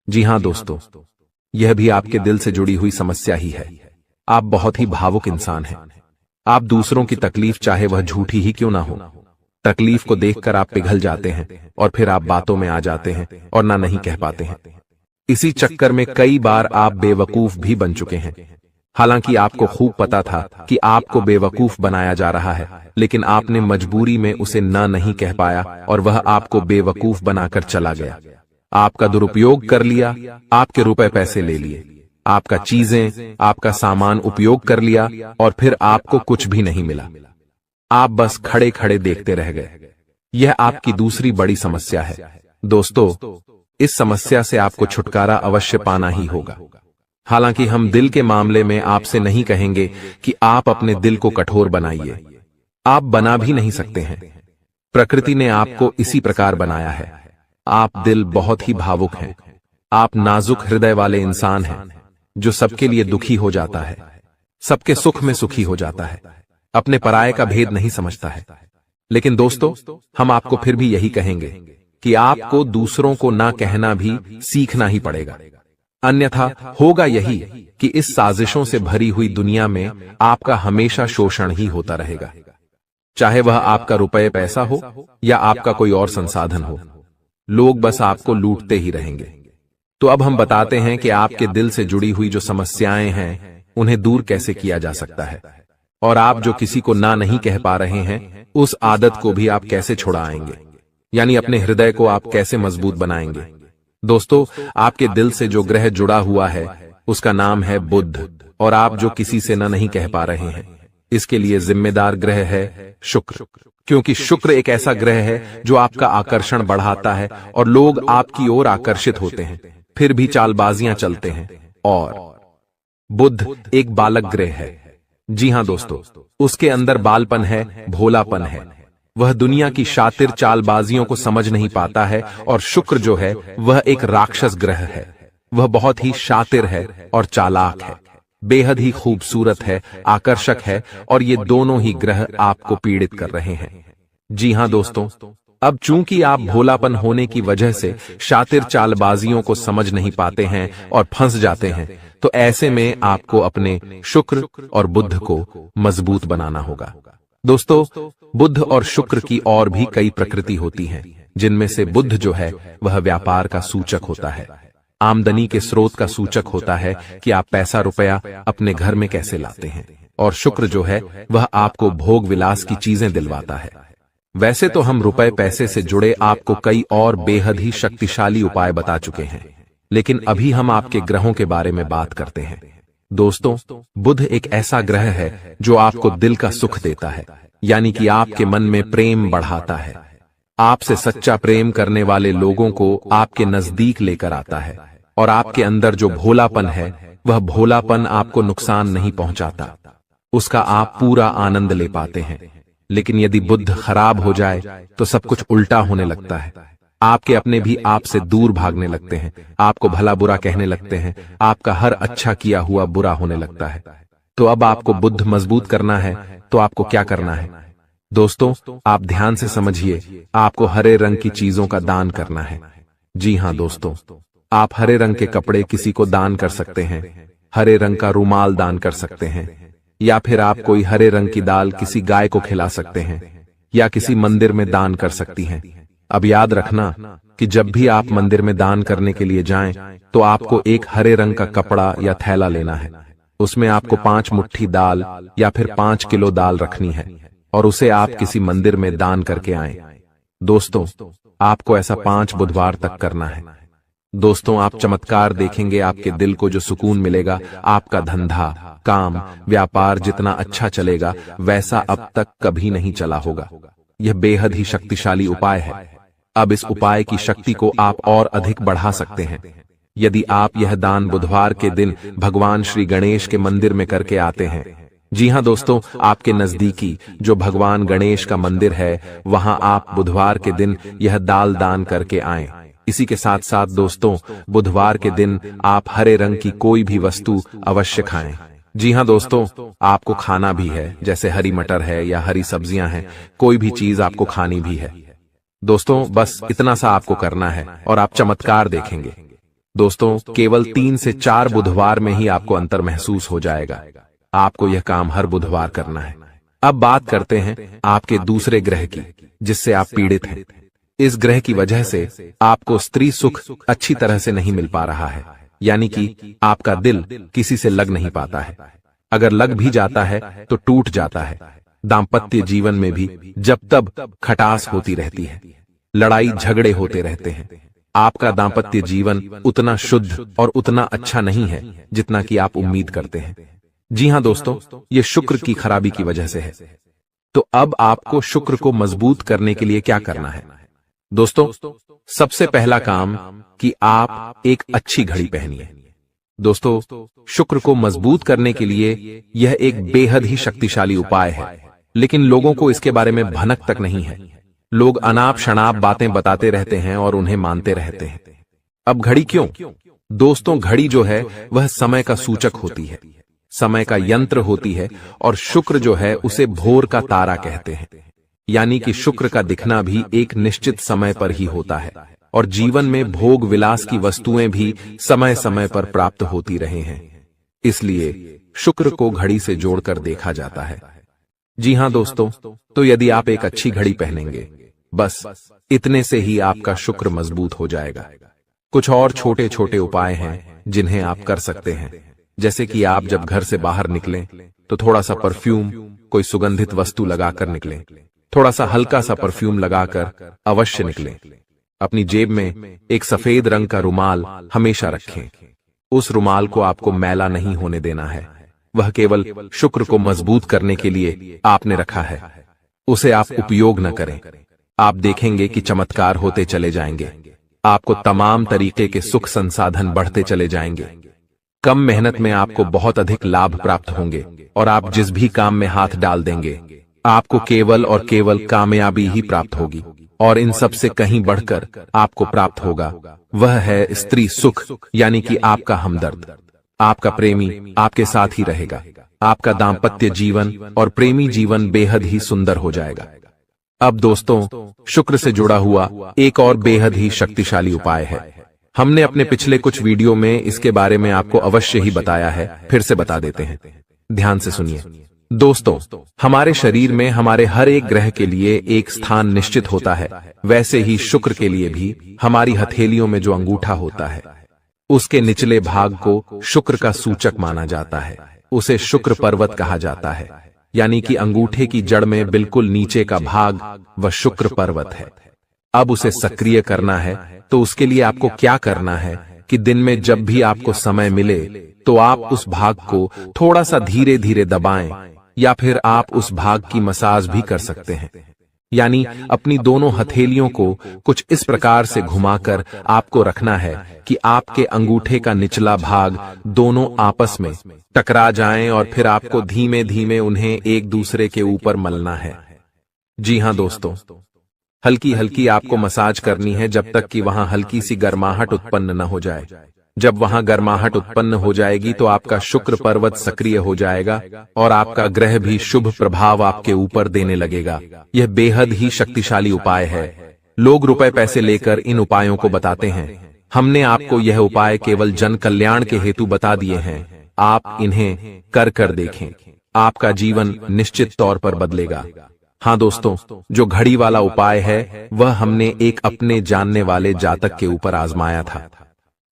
जी हां दोस्तों, यह भी आपके दिल से जुड़ी हुई समस्या ही है। आप बहुत ही भावुक इंसान हैं। आप दूसरों की तकलीफ चाहे वह झूठी ही क्यों ना हो, तकलीफ को देखकर आप पिघल जाते हैं और फिर आप बातों में आ जाते हैं और ना नहीं कह पाते हैं। इसी चक्कर में कई बार आप बेवकूफ भी बन चुके हैं। हालांकि आपको खूब पता था कि आपको बेवकूफ बनाया जा रहा है, लेकिन आपने मजबूरी में उसे ना नहीं कह पाया और वह आपको बेवकूफ बनाकर चला गया। आपका दुरुपयोग कर लिया, आपके रुपए पैसे ले लिए, आपका चीजें, आपका सामान उपयोग कर लिया और फिर आपको कुछ भी नहीं मिला। आप बस खड़े खड़े देखते रह गए। यह आपकी दूसरी बड़ी समस्या है। दोस्तों, इस समस्या से आपको छुटकारा अवश्य पाना ही होगा। हालांकि हम दिल के मामले में आपसे नहीं कहेंगे कि आप अपने दिल को कठोर बनाइए, आप बना भी नहीं सकते हैं। प्रकृति ने आपको इसी प्रकार बनाया है। आप दिल बहुत ही भावुक हैं। आप नाजुक हृदय वाले इंसान हैं जो सबके लिए दुखी हो जाता है, सबके सुख में सुखी हो जाता है, अपने पराये का भेद नहीं समझता है। लेकिन दोस्तों, हम आपको फिर भी यही कहेंगे कि आपको दूसरों को ना कहना भी सीखना ही पड़ेगा। अन्यथा होगा यही कि इस साजिशों से भरी हुई दुनिया में आपका हमेशा शोषण ही होता रहेगा, चाहे वह आपका रुपये पैसा हो या आपका कोई और संसाधन हो। लोग बस आपको लूटते ही रहेंगे। तो अब हम बताते हैं कि आपके दिल से जुड़ी हुई जो समस्याएं हैं उन्हें दूर कैसे किया जा सकता है, और आप जो किसी को ना नहीं कह पा रहे हैं उस आदत को भी आप कैसे छुड़ाएंगे, यानी अपने हृदय को आप कैसे मजबूत बनाएंगे। दोस्तों, आपके दिल से जो ग्रह जुड़ा हुआ है उसका नाम है बुध, और आप जो किसी से ना नहीं कह पा रहे हैं इसके लिए जिम्मेदार ग्रह है शुक्र, क्योंकि शुक्र एक ऐसा ग्रह है जो आपका आकर्षण बढ़ाता है और लोग आपकी ओर आकर्षित होते हैं, फिर भी चालबाजियां चलते हैं। और बुध एक बालक ग्रह है। जी हां दोस्तों, उसके अंदर बालपन है, भोलापन है। वह दुनिया की शातिर चालबाजियों को समझ नहीं पाता है। और शुक्र जो है वह एक राक्षस ग्रह है। वह बहुत ही शातिर है और चालाक है, बेहद ही खूबसूरत है, आकर्षक है, और ये दोनों ही ग्रह आपको पीड़ित कर रहे हैं। जी हां दोस्तों, अब चूंकि आप भोलापन होने की वजह से शातिर चालबाजियों को समझ नहीं पाते हैं और फंस जाते हैं, तो ऐसे में आपको अपने शुक्र और बुध को मजबूत बनाना होगा। दोस्तों, बुध और शुक्र की और भी कई प्रकृति होती हैं, जिनमें से बुध जो है वह व्यापार का सूचक होता है, आमदनी के स्रोत का सूचक होता है कि आप पैसा रुपया अपने घर में कैसे लाते हैं। और शुक्र जो है वह आपको भोग विलास की चीजें दिलवाता है। वैसे तो हम रुपए पैसे से जुड़े आपको कई और बेहद ही शक्तिशाली उपाय बता चुके हैं, लेकिन अभी हम आपके ग्रहों के बारे में बात करते हैं। दोस्तों, बुध एक ऐसा ग्रह है जो आपको दिल का सुख देता है, यानी कि आपके मन में प्रेम बढ़ाता है। आपसे सच्चा प्रेम करने वाले लोगों को आपके नजदीक लेकर आता है, और आपके अंदर जो भोलापन है वह भोलापन आपको नुकसान नहीं पहुंचाता, उसका आप पूरा आनंद ले पाते हैं। लेकिन यदि बुध खराब हो जाए तो सब कुछ उल्टा होने लगता है। आपके अपने भी आपसे दूर भागने लगते हैं, आपको भला बुरा कहने लगते हैं, आपका हर अच्छा किया हुआ बुरा होने लगता है। तो अब आपको बुध मजबूत करना है तो आपको क्या करना है? दोस्तों, आप ध्यान से समझिए, आपको हरे रंग की चीजों का दान करना है। जी हां दोस्तों, आप हरे रंग के कपड़े किसी को दान कर सकते हैं, हरे रंग का रुमाल दान कर सकते हैं, या फिर आप कोई हरे रंग की दाल किसी गाय को खिला सकते हैं, या किसी मंदिर में दान कर सकती हैं। अब याद रखना कि जब भी आप मंदिर में दान करने के लिए जाएं, तो आपको एक हरे रंग का कपड़ा या थैला लेना है। उसमें आपको 5 मुट्ठी दाल या फिर 5 किलो दाल रखनी है, और उसे आप किसी मंदिर में दान करके आएं। दोस्तों, आपको ऐसा 5 बुधवार तक करना है। दोस्तों, आप चमत्कार देखेंगे, आपके दिल को जो सुकून मिलेगा, आपका धंधा, काम, व्यापार जितना अच्छा चलेगा वैसा अब तक कभी नहीं चला होगा। यह बेहद ही शक्तिशाली उपाय है। अब इस उपाय की शक्ति को आप और अधिक बढ़ा सकते हैं यदि आप यह दान बुधवार के दिन भगवान श्री गणेश के मंदिर में करके आते हैं। जी हां दोस्तों, आपके नजदीकी जो भगवान गणेश का मंदिर है वहां आप बुधवार के दिन यह दान करके आएं। इसी के साथ साथ दोस्तों, बुधवार के दिन आप हरे रंग की कोई भी वस्तु अवश्य खाएं। जी हां दोस्तों, आपको खाना भी है, जैसे हरी मटर है या हरी सब्जियां हैं, कोई भी चीज आपको खानी भी है। दोस्तों, बस इतना सा आपको करना है और आप चमत्कार देखेंगे। दोस्तों, केवल 3 से 4 बुधवार में ही आपको अंतर महसूस हो जाएगा। आपको यह काम हर बुधवार करना है। अब बात करते हैं आपके दूसरे ग्रह की, जिससे आप पीड़ित हैं। इस ग्रह की वजह से आपको स्त्री सुख अच्छी तरह से नहीं मिल पा रहा है, यानी कि आपका दिल किसी से लग नहीं पाता है। अगर लग भी जाता है तो टूट जाता है। दाम्पत्य जीवन में भी जब तब खटास होती रहती है, लड़ाई झगड़े होते रहते हैं। आपका दाम्पत्य जीवन उतना शुद्ध और उतना अच्छा नहीं है जितना कि आप उम्मीद करते हैं। जी हां दोस्तों, ये शुक्र की खराबी की वजह से है। तो अब आपको शुक्र को मजबूत करने के लिए क्या करना है? दोस्तों, सबसे पहला काम कि आप एक अच्छी घड़ी पहनिए। दोस्तों, शुक्र को मजबूत करने के लिए यह एक बेहद ही शक्तिशाली उपाय है, लेकिन लोगों को इसके बारे में भनक तक नहीं है। लोग अनाप शनाप बातें बताते रहते हैं और उन्हें मानते रहते हैं। अब घड़ी क्यों? दोस्तों, घड़ी जो है वह समय का सूचक होती है, समय का यंत्र होती है, और शुक्र जो है उसे भोर का तारा कहते हैं। यानी कि शुक्र का दिखना भी एक निश्चित समय पर ही होता है, और जीवन में भोग विलास की वस्तुएं भी समय समय पर प्राप्त होती रहे हैं। इसलिए शुक्र को घड़ी से जोड़कर देखा जाता है। जी हां दोस्तों, तो यदि आप एक अच्छी घड़ी पहनेंगे, बस इतने से ही आपका शुक्र मजबूत हो जाएगा। कुछ और छोटे छोटे उपाय हैं जिन्हें आप कर सकते हैं, जैसे कि आप जब घर से बाहर निकलें तो थोड़ा सा परफ्यूम, कोई सुगंधित वस्तु लगाकर निकलें। थोड़ा सा हल्का सा परफ्यूम लगाकर अवश्य निकलें। अपनी जेब में एक सफेद रंग का रुमाल हमेशा रखें। उस रुमाल को आपको मैला नहीं होने देना है, वह केवल शुक्र को मजबूत करने के लिए आपने रखा है। उसे आप उपयोग न करें। आप देखेंगे कि चमत्कार होते चले जाएंगे। आपको तमाम तरीके के सुख संसाधन बढ़ते चले जाएंगे। कम मेहनत में आपको बहुत अधिक लाभ प्राप्त होंगे, और आप जिस भी काम में हाथ डाल देंगे आपको केवल और केवल कामयाबी ही प्राप्त होगी। और इन सब से कहीं बढ़कर आपको प्राप्त होगा, वह है स्त्री सुख, यानी कि आपका हमदर्द। आपका प्रेमी आपके साथ ही रहेगा। आपका दाम्पत्य जीवन और प्रेमी जीवन बेहद ही सुंदर हो जाएगा। अब दोस्तों, शुक्र से जुड़ा हुआ एक और बेहद ही शक्तिशाली उपाय है। हमने अपने पिछले कुछ वीडियो में इसके बारे में आपको अवश्य ही बताया है, फिर से बता देते हैं। ध्यान से सुनिए। दोस्तों, हमारे शरीर में हमारे हर एक ग्रह के लिए एक स्थान निश्चित होता है। वैसे ही शुक्र के लिए भी हमारी हथेलियों में जो अंगूठा होता है, उसके निचले भाग को शुक्र का सूचक माना जाता है। उसे शुक्र पर्वत कहा जाता है, यानी कि अंगूठे की जड़ में बिल्कुल नीचे का भाग वह शुक्र पर्वत है। अब उसे सक्रिय करना है, तो उसके लिए आपको क्या करना है कि दिन में जब भी आपको समय मिले तो आप उस भाग को थोड़ा सा धीरे धीरे दबाएं, या फिर आप उस भाग की मसाज भी कर सकते हैं। यानी अपनी दोनों हथेलियों को कुछ इस प्रकार से घुमाकर आपको रखना है कि आपके अंगूठे का निचला भाग दोनों आपस में टकरा जाएं, और फिर आपको धीमे धीमे उन्हें एक दूसरे के ऊपर मलना है। जी हां दोस्तों, हल्की हल्की आपको मसाज करनी है जब तक कि वहां हल्की सी गर्माहट उत्पन्न न हो जाए। जब वहां गर्माहट उत्पन्न हो जाएगी तो आपका शुक्र पर्वत सक्रिय हो जाएगा और आपका ग्रह भी शुभ प्रभाव आपके ऊपर देने लगेगा। यह बेहद ही शक्तिशाली उपाय है। लोग रुपए पैसे लेकर इन उपायों को बताते हैं। हमने आपको यह उपाय केवल जन कल्याण के हेतु बता दिए हैं। आप इन्हें कर देखें, आपका जीवन निश्चित तौर पर बदलेगा। हाँ दोस्तों, जो घड़ी वाला उपाय है वह हमने एक अपने जानने वाले जातक के ऊपर आजमाया था।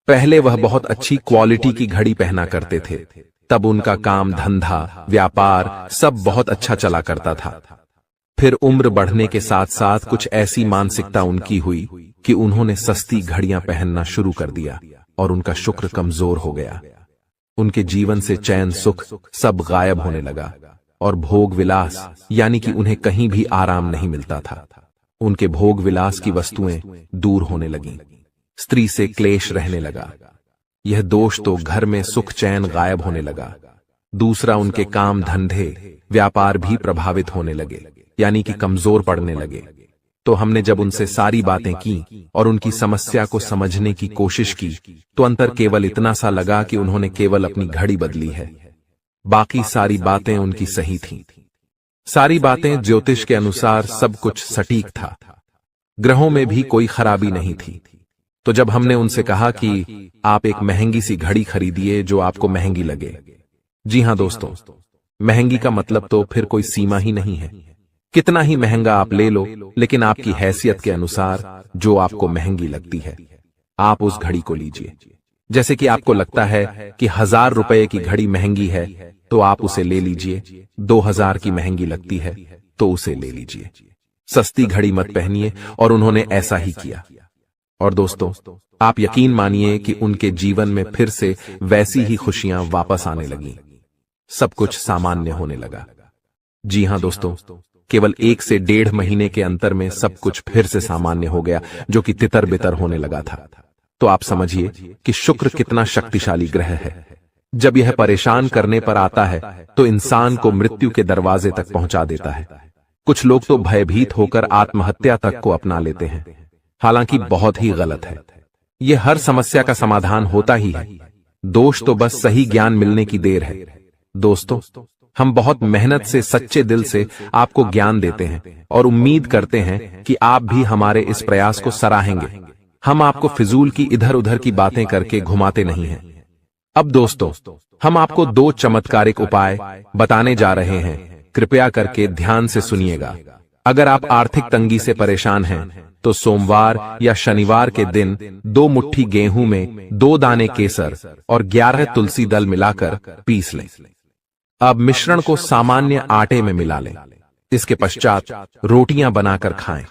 पहले वह बहुत अच्छी क्वालिटी की घड़ी पहना करते थे, तब उनका काम धंधा व्यापार सब बहुत अच्छा चला करता था। फिर उम्र बढ़ने के साथ साथ कुछ ऐसी मानसिकता उनकी हुई कि उन्होंने सस्ती घड़ियां पहनना शुरू कर दिया और उनका शुक्र कमजोर हो गया। उनके जीवन से चैन सुख सब गायब होने लगा और भोग विलास यानी कि उन्हें कहीं भी आराम नहीं मिलता था। उनके भोग विलास की वस्तुएं दूर होने लगीं। स्त्री से क्लेश रहने लगा। यह दोष तो घर में सुख चैन गायब होने लगा। दूसरा, उनके काम धंधे व्यापार भी प्रभावित होने लगे यानी कि कमजोर पड़ने लगे। तो हमने जब उनसे सारी बातें की और उनकी समस्या को समझने की कोशिश की तो अंतर केवल इतना सा लगा कि उन्होंने केवल अपनी घड़ी बदली है, बाकी सारी बातें उनकी सही थीं। सारी बातें ज्योतिष के अनुसार सब कुछ सटीक था, ग्रहों में भी कोई खराबी नहीं थी। तो जब हमने उनसे कहा कि आप एक महंगी सी घड़ी खरीदिए जो आपको महंगी लगे। जी हां दोस्तों, महंगी का मतलब तो फिर कोई सीमा ही नहीं है। कितना ही महंगा आप ले लो, लेकिन आपकी हैसियत के अनुसार जो आपको महंगी लगती है आप उस घड़ी को लीजिए। जैसे कि आपको लगता है कि 1000 रुपए की घड़ी महंगी है तो आप उसे ले लीजिए, 2000 की महंगी लगती है तो उसे ले लीजिए। सस्ती घड़ी मत पहनिए, और उन्होंने ऐसा ही किया। और दोस्तों, आप यकीन मानिए कि उनके जीवन में फिर से वैसी ही खुशियां वापस आने लगीं। सब कुछ सामान्य होने लगा। जी हां दोस्तों, केवल 1 से 1.5 महीने के अंतर में सब कुछ फिर से सामान्य हो गया, जो कि तितर बितर होने लगा था। तो आप समझिए कि शुक्र कितना शक्तिशाली ग्रह है। जब यह परेशान करने पर आता है तो इंसान को मृत्यु के दरवाजे तक पहुंचा देता है। कुछ लोग तो भयभीत होकर आत्महत्या तक को अपना लेते हैं, हालांकि बहुत ही गलत है। यह हर समस्या का समाधान होता ही है, दोष तो बस सही ज्ञान मिलने की देर है। दोस्तों, हम बहुत मेहनत से सच्चे दिल से आपको ज्ञान देते हैं और उम्मीद करते हैं कि आप भी हमारे इस प्रयास को सराहेंगे। हम आपको फिजूल की इधर उधर की बातें करके घुमाते नहीं हैं। अब दोस्तों, हम आपको 2 चमत्कारिक उपाय बताने जा रहे हैं, कृपया करके ध्यान से सुनिएगा। अगर आप आर्थिक तंगी से परेशान हैं तो सोमवार या शनिवार के दिन 2 मुट्ठी गेहूं में 2 दाने केसर और 11 तुलसी दल मिलाकर पीस लें। अब मिश्रण को सामान्य आटे में मिला लें। इसके पश्चात रोटियां बनाकर खाएं।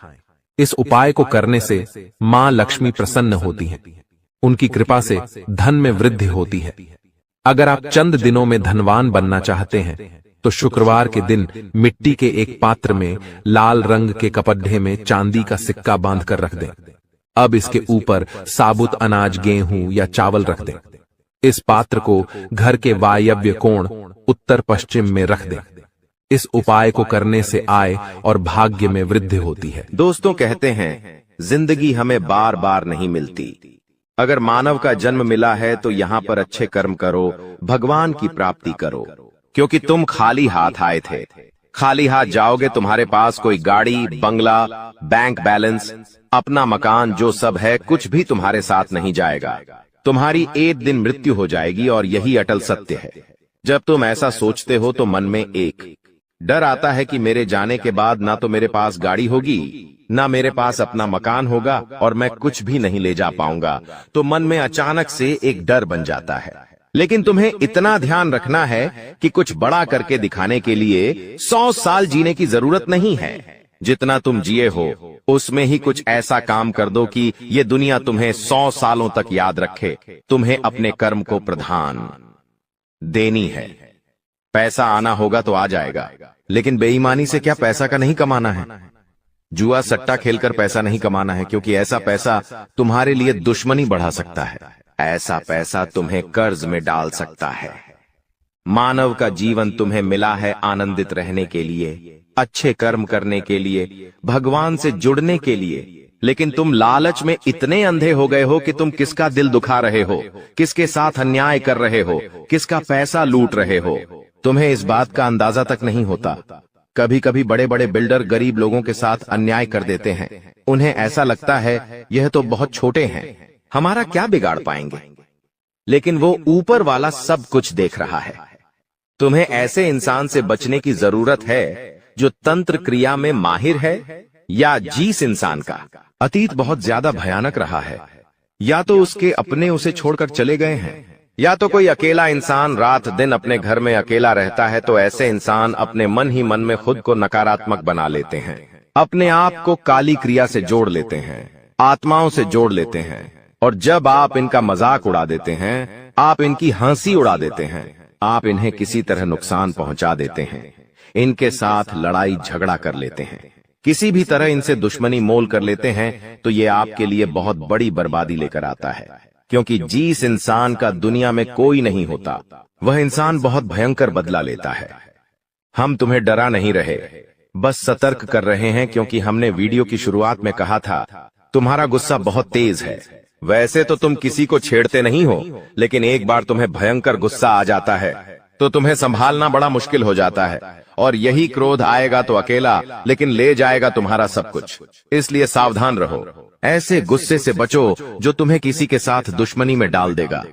इस उपाय को करने से मां लक्ष्मी प्रसन्न होती हैं। उनकी कृपा से धन में वृद्धि होती है। अगर आप चंद दिनों में धनवान बनना चाहते हैं तो शुक्रवार के दिन मिट्टी के एक पात्र में लाल रंग के कपड्ढे में चांदी का सिक्का बांधकर रख दें। अब इसके ऊपर साबुत अनाज, गेहूं या चावल रख दें। इस पात्र को घर के वायव्य कोण उत्तर पश्चिम में रख दें। इस उपाय को करने से आय और भाग्य में वृद्धि होती है। दोस्तों, कहते हैं जिंदगी हमें बार बार नहीं मिलती। अगर मानव का जन्म मिला है तो यहाँ पर अच्छे कर्म करो, भगवान की प्राप्ति करो, क्योंकि तुम खाली हाथ आए थे। खाली हाथ जाओगे, तुम्हारे पास कोई गाड़ी, बंगला, बैंक बैलेंस, अपना मकान, जो सब है कुछ भी तुम्हारे साथ नहीं जाएगा। तुम्हारी एक दिन मृत्यु हो जाएगी और यही अटल सत्य है। जब तुम ऐसा सोचते हो तो मन में एक डर आता है कि मेरे जाने के बाद ना तो मेरे पास गाड़ी होगी, ना मेरे पास अपना मकान होगा और मैं कुछ भी नहीं ले जा पाऊंगा। तो मन में अचानक से एक डर बन जाता है। लेकिन तुम्हें इतना ध्यान रखना है कि कुछ बड़ा करके दिखाने के लिए 100 साल जीने की जरूरत नहीं है। जितना तुम जिए हो उसमें ही कुछ ऐसा काम कर दो कि ये दुनिया तुम्हें 100 सालों तक याद रखे। तुम्हें अपने कर्म को प्रधान देनी है। पैसा आना होगा तो आ जाएगा, लेकिन बेईमानी से क्या पैसा का नहीं कमाना है। जुआ सट्टा खेलकर पैसा नहीं कमाना है, क्योंकि ऐसा पैसा तुम्हारे लिए दुश्मनी बढ़ा सकता है। ऐसा पैसा तुम्हें कर्ज में डाल सकता है। मानव का जीवन तुम्हें मिला है आनंदित रहने के लिए, अच्छे कर्म करने के लिए, भगवान से जुड़ने के लिए। लेकिन तुम लालच में इतने अंधे हो गए हो कि तुम किसका दिल दुखा रहे हो, किसके साथ अन्याय कर रहे हो, किसका पैसा लूट रहे हो। तुम्हें इस बात का अंदाजा तक नहीं होता। कभी कभी बड़े बड़े बिल्डर गरीब लोगों के साथ अन्याय कर देते हैं। उन्हें ऐसा लगता है यह तो बहुत छोटे हैं, हमारा क्या बिगाड़ पाएंगे। लेकिन वो ऊपर वाला सब कुछ देख रहा है। तुम्हें ऐसे इंसान से बचने की जरूरत है जो तंत्र क्रिया में माहिर है, या जिस इंसान का अतीत बहुत ज्यादा भयानक रहा है, या तो उसके अपने उसे छोड़कर चले गए हैं, या तो कोई अकेला इंसान रात दिन अपने घर में अकेला रहता है, तो ऐसे इंसान अपने मन ही मन में खुद को नकारात्मक बना लेते हैं, अपने आप को काली क्रिया से जोड़ लेते हैं, आत्माओं से जोड़ लेते हैं। और जब आप इनका मजाक उड़ा देते हैं, आप इनकी हंसी उड़ा देते हैं, आप इन्हें किसी तरह नुकसान पहुंचा देते हैं, इनके साथ लड़ाई झगड़ा कर लेते हैं, किसी भी तरह इनसे दुश्मनी मोल कर लेते हैं, तो ये आपके लिए बहुत बड़ी बर्बादी लेकर आता है। क्योंकि जिस इंसान का दुनिया में कोई नहीं होता, वह इंसान बहुत भयंकर बदला लेता है। हम तुम्हें डरा नहीं रहे, बस सतर्क कर रहे हैं, क्योंकि हमने वीडियो की शुरुआत में कहा था तुम्हारा गुस्सा बहुत तेज है। वैसे तो तुम किसी को छेड़ते नहीं हो, लेकिन एक बार तुम्हें भयंकर गुस्सा आ जाता है तो तुम्हें संभालना बड़ा मुश्किल हो जाता है, और यही क्रोध आएगा तो अकेला, लेकिन ले जाएगा तुम्हारा सब कुछ। इसलिए सावधान रहो, ऐसे गुस्से से बचो जो तुम्हें किसी के साथ दुश्मनी में डाल देगा।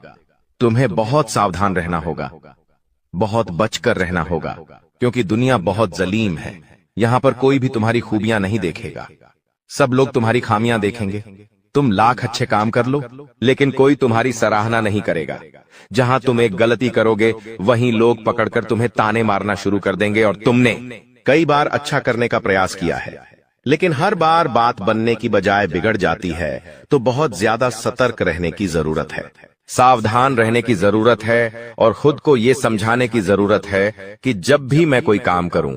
तुम्हें बहुत सावधान रहना होगा, बहुत बचकर रहना होगा, क्योंकि दुनिया बहुत जलीम है। यहाँ पर कोई भी तुम्हारी खूबियां नहीं देखेगा, सब लोग तुम्हारी खामियां देखेंगे। तुम लाख अच्छे काम कर लो, लेकिन कोई तुम्हारी सराहना नहीं करेगा। जहां तुम एक गलती करोगे, वहीं लोग पकड़कर तुम्हें ताने मारना शुरू कर देंगे। और तुमने कई बार अच्छा करने का प्रयास किया है, लेकिन हर बार बात बनने की बजाय बिगड़ जाती है। तो बहुत ज्यादा सतर्क रहने की जरूरत है, सावधान रहने की जरूरत है, और खुद को ये समझाने की जरूरत है कि जब भी मैं कोई काम करूं,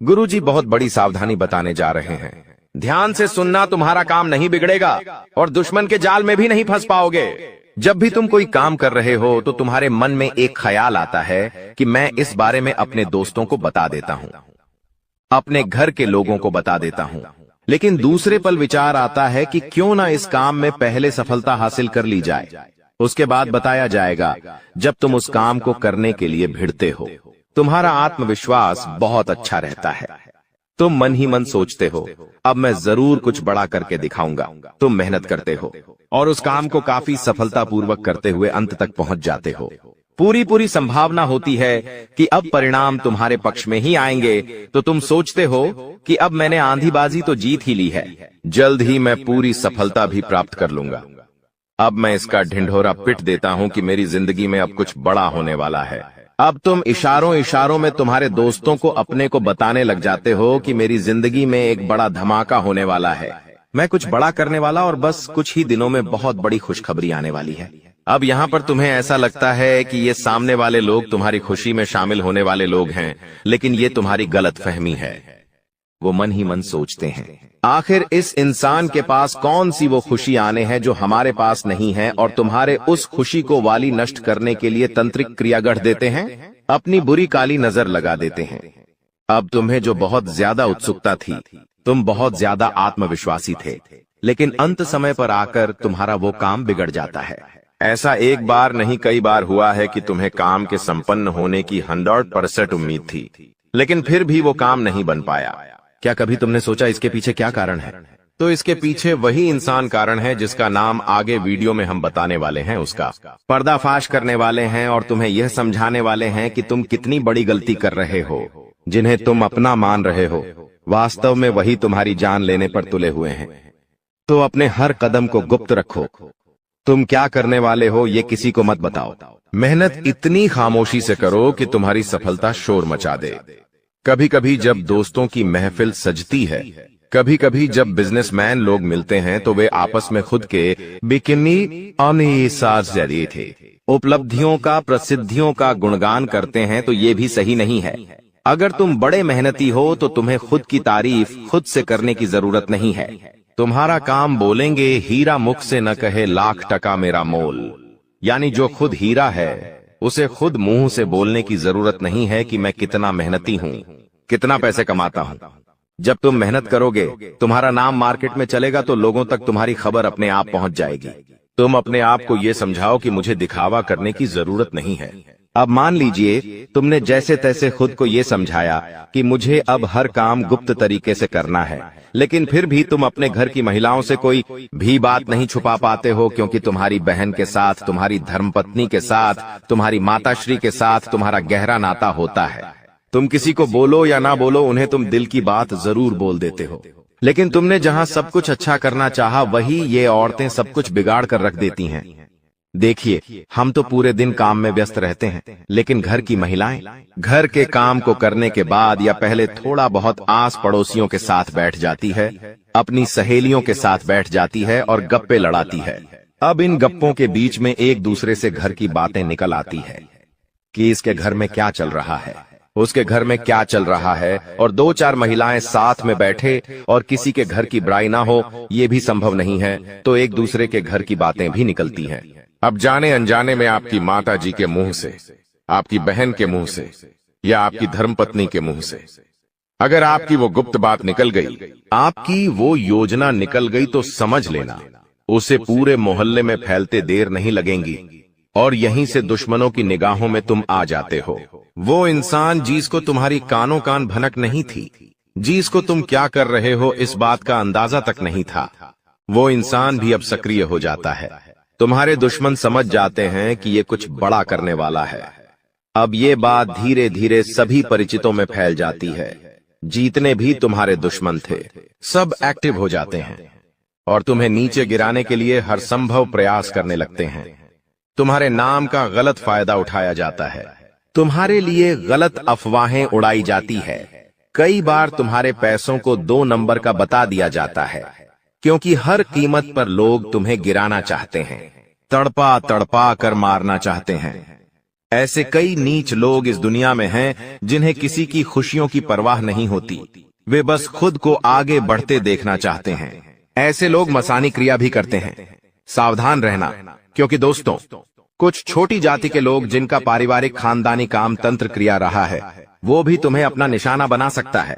गुरुजी बहुत बड़ी सावधानी बताने जा रहे हैं। ध्यान से सुनना, तुम्हारा काम नहीं बिगड़ेगा और दुश्मन के जाल में भी नहीं फंस पाओगे। जब भी तुम कोई काम कर रहे हो, तो तुम्हारे मन में एक ख्याल आता है कि मैं इस बारे में अपने दोस्तों को बता देता हूं, अपने घर के लोगों को बता देता हूं। लेकिन दूसरे पल विचार आता है कि क्यों ना इस काम में पहले सफलता हासिल कर ली जाए, उसके बाद बताया जाएगा। जब तुम उस काम को करने के लिए भिड़ते हो, तुम्हारा आत्मविश्वास बहुत अच्छा रहता है। तुम मन ही मन सोचते हो, अब मैं जरूर कुछ बड़ा करके दिखाऊंगा। तुम मेहनत करते हो और उस काम को काफी सफलतापूर्वक करते हुए अंत तक पहुंच जाते हो। पूरी संभावना होती है कि अब परिणाम तुम्हारे पक्ष में ही आएंगे, तो तुम सोचते हो कि अब मैंने आंधीबाजी तो जीत ही ली है, जल्द ही मैं पूरी सफलता भी प्राप्त कर लूंगा। अब मैं इसका ढिंढोरा पिट देता हूं कि मेरी जिंदगी में अब कुछ बड़ा होने वाला है। अब तुम इशारों में तुम्हारे दोस्तों को अपने को बताने लग जाते हो कि मेरी जिंदगी में एक बड़ा धमाका होने वाला है, मैं कुछ बड़ा करने वाला, और बस कुछ ही दिनों में बहुत बड़ी खुशखबरी आने वाली है। अब यहाँ पर तुम्हें ऐसा लगता है कि ये सामने वाले लोग तुम्हारी खुशी में शामिल होने वाले लोग हैं, लेकिन ये तुम्हारी गलतफहमी है। वो मन ही मन सोचते हैं, आखिर इस इंसान के पास कौन सी वो खुशी आने हैं जो हमारे पास नहीं है, और तुम्हारे उस खुशी को वाली नष्ट करने के लिए तंत्रिक क्रिया गढ़ देते हैं, अपनी बुरी काली नजर लगा देते हैं। अब तुम्हें जो बहुत ज्यादा उत्सुकता थी, तुम बहुत ज्यादा आत्मविश्वासी थे, लेकिन अंत समय पर आकर तुम्हारा वो काम बिगड़ जाता है। ऐसा एक बार नहीं कई बार हुआ है कि तुम्हें काम के संपन्न होने की 100% उम्मीद थी, लेकिन फिर भी वो काम नहीं बन पाया। क्या कभी तुमने सोचा इसके पीछे क्या कारण है? तो इसके पीछे वही इंसान कारण है जिसका नाम आगे वीडियो में हम बताने वाले हैं। उसका पर्दाफाश करने वाले हैं और तुम्हें यह समझाने वाले हैं कि तुम कितनी बड़ी गलती कर रहे हो। जिन्हें तुम अपना मान रहे हो, वास्तव में वही तुम्हारी जान लेने पर तुले हुए हैं। तो अपने हर कदम को गुप्त रखो। तुम क्या करने वाले हो ये किसी को मत बताओ। मेहनत इतनी खामोशी से करो कि तुम्हारी सफलता शोर मचा दे। कभी कभी जब दोस्तों की महफिल सजती है, कभी कभी जब बिजनेसमैन लोग मिलते हैं, तो वे आपस में खुद के बिकिनी अनिसार थे उपलब्धियों का, प्रसिद्धियों का गुणगान करते हैं। तो ये भी सही नहीं है। अगर तुम बड़े मेहनती हो तो तुम्हें खुद की तारीफ खुद से करने की जरूरत नहीं है। तुम्हारा काम बोलेंगे, हीरा मुख से न कहे लाख टका मेरा मोल। यानी जो खुद हीरा है उसे खुद मुंह से बोलने की जरूरत नहीं है कि मैं कितना मेहनती हूं, कितना पैसे कमाता हूं। जब तुम मेहनत करोगे, तुम्हारा नाम मार्केट में चलेगा, तो लोगों तक तुम्हारी खबर अपने आप पहुंच जाएगी। तुम अपने आप को ये समझाओ कि मुझे दिखावा करने की जरूरत नहीं है। अब मान लीजिए तुमने जैसे तैसे खुद को ये समझाया कि मुझे अब हर काम गुप्त तरीके से करना है, लेकिन फिर भी तुम अपने घर की महिलाओं से कोई भी बात नहीं छुपा पाते हो, क्योंकि तुम्हारी बहन के साथ, तुम्हारी धर्मपत्नी के साथ, तुम्हारी माताश्री के साथ तुम्हारा गहरा नाता होता है। तुम किसी को बोलो या ना बोलो, उन्हें तुम दिल की बात जरूर बोल देते हो। लेकिन तुमने जहां सब कुछ अच्छा करना चाहा, वही ये औरतें सब कुछ बिगाड़ कर रख देती हैं। देखिए, हम तो पूरे दिन काम में व्यस्त रहते हैं, लेकिन घर की महिलाएं घर के काम को करने के बाद या पहले थोड़ा बहुत आस पड़ोसियों के साथ बैठ जाती है, अपनी सहेलियों के साथ बैठ जाती है और गप्पे लड़ाती है। अब इन गप्पों के बीच में एक दूसरे से घर की बातें निकल आती है कि इसके घर में क्या चल रहा है, उसके घर में क्या चल रहा है, और दो चार महिलाएं साथ में बैठे और किसी के घर की बुराई ना हो ये भी संभव नहीं है, तो एक दूसरे के घर की बातें भी निकलती हैं। अब जाने अनजाने में आपकी माता जी के मुंह से, आपकी बहन के मुंह से या आपकी धर्मपत्नी के मुंह से अगर आपकी वो गुप्त बात निकल गई, आपकी वो योजना निकल गई, तो समझ लेना उसे पूरे मोहल्ले में फैलते देर नहीं लगेंगी और यहीं से दुश्मनों की निगाहों में तुम आ जाते हो। वो इंसान जिसको तुम्हारी कानों कान भनक नहीं थी, जिसको तुम क्या कर रहे हो इस बात का अंदाजा तक नहीं था, वो इंसान भी अब सक्रिय हो जाता है। तुम्हारे दुश्मन समझ जाते हैं कि ये कुछ बड़ा करने वाला है। अब ये बात धीरे धीरे सभी परिचितों में फैल जाती है। जितने भी तुम्हारे दुश्मन थे सब एक्टिव हो जाते हैं और तुम्हें नीचे गिराने के लिए हर संभव प्रयास करने लगते हैं। तुम्हारे नाम का गलत फायदा उठाया जाता है, तुम्हारे लिए गलत अफवाहें उड़ाई जाती है। कई बार तुम्हारे पैसों को 2 नंबर का बता दिया जाता है, क्योंकि हर कीमत पर लोग तुम्हें गिराना चाहते हैं, तड़पा तड़पा कर मारना चाहते हैं। ऐसे कई नीच लोग इस दुनिया में हैं जिन्हें किसी की खुशियों की परवाह नहीं होती, वे बस खुद को आगे बढ़ते देखना चाहते हैं। ऐसे लोग मसानी क्रिया भी करते हैं। सावधान रहना, क्योंकि दोस्तों कुछ छोटी जाति के लोग जिनका पारिवारिक खानदानी काम तंत्र क्रिया रहा है, वो भी तुम्हें अपना निशाना बना सकता है।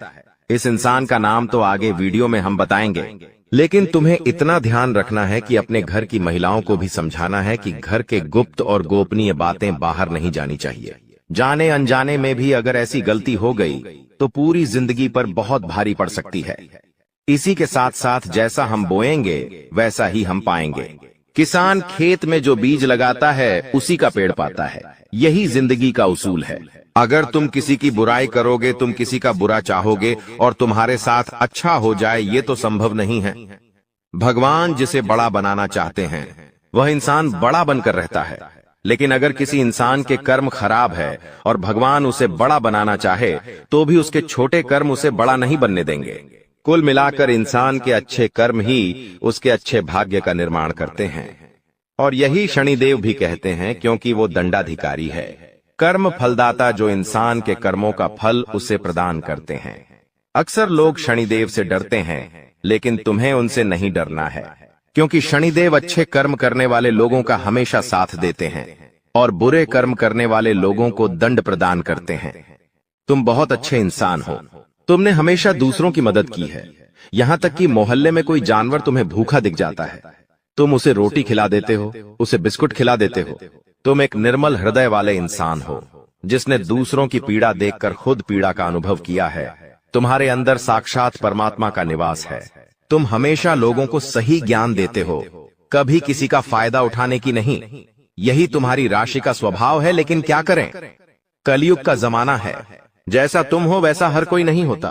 इस इंसान का नाम तो आगे वीडियो में हम बताएंगे, लेकिन तुम्हें इतना ध्यान रखना है कि अपने घर की महिलाओं को भी समझाना है कि घर के गुप्त और गोपनीय बातें बाहर नहीं जानी चाहिए। जाने अनजाने में भी अगर ऐसी गलती हो गई तो पूरी जिंदगी पर बहुत भारी पड़ सकती है। इसी के साथ साथ जैसा हम बोएंगे वैसा ही हम पाएंगे। किसान खेत में जो बीज लगाता है उसी का पेड़ पाता है। यही जिंदगी का उसूल है। अगर तुम किसी की बुराई करोगे, तुम किसी का बुरा चाहोगे और तुम्हारे साथ अच्छा हो जाए, ये तो संभव नहीं है। भगवान जिसे बड़ा बनाना चाहते हैं वह इंसान बड़ा बनकर रहता है, लेकिन अगर किसी इंसान के कर्म खराब है और भगवान उसे बड़ा बनाना चाहे तो भी उसके छोटे कर्म उसे बड़ा नहीं बनने देंगे। कुल मिलाकर इंसान के अच्छे कर्म ही उसके अच्छे भाग्य का निर्माण करते हैं, और यही शनिदेव भी कहते हैं, क्योंकि वो दंडाधिकारी है, कर्म फलदाता, जो इंसान के कर्मों का फल उसे प्रदान करते हैं। अक्सर लोग शनिदेव से डरते हैं, लेकिन तुम्हें उनसे नहीं डरना है, क्योंकि शनिदेव अच्छे कर्म करने वाले लोगों का हमेशा साथ देते हैं और बुरे कर्म करने वाले लोगों को दंड प्रदान करते हैं। तुम बहुत अच्छे इंसान हो, तुमने हमेशा दूसरों की मदद की है। यहाँ तक कि मोहल्ले में कोई जानवर तुम्हें भूखा दिख जाता है, तुम उसे रोटी खिला देते हो, उसे बिस्कुट खिला देते हो। तुम एक निर्मल हृदय वाले इंसान हो, जिसने दूसरों की पीड़ा देखकर खुद पीड़ा का अनुभव किया है। तुम्हारे अंदर साक्षात परमात्मा का निवास है। तुम हमेशा लोगों को सही ज्ञान देते हो, कभी किसी का फायदा उठाने की नहीं। यही तुम्हारी राशि का स्वभाव है, लेकिन क्या करें, कलयुग का जमाना है। जैसा तुम हो वैसा हर कोई नहीं होता।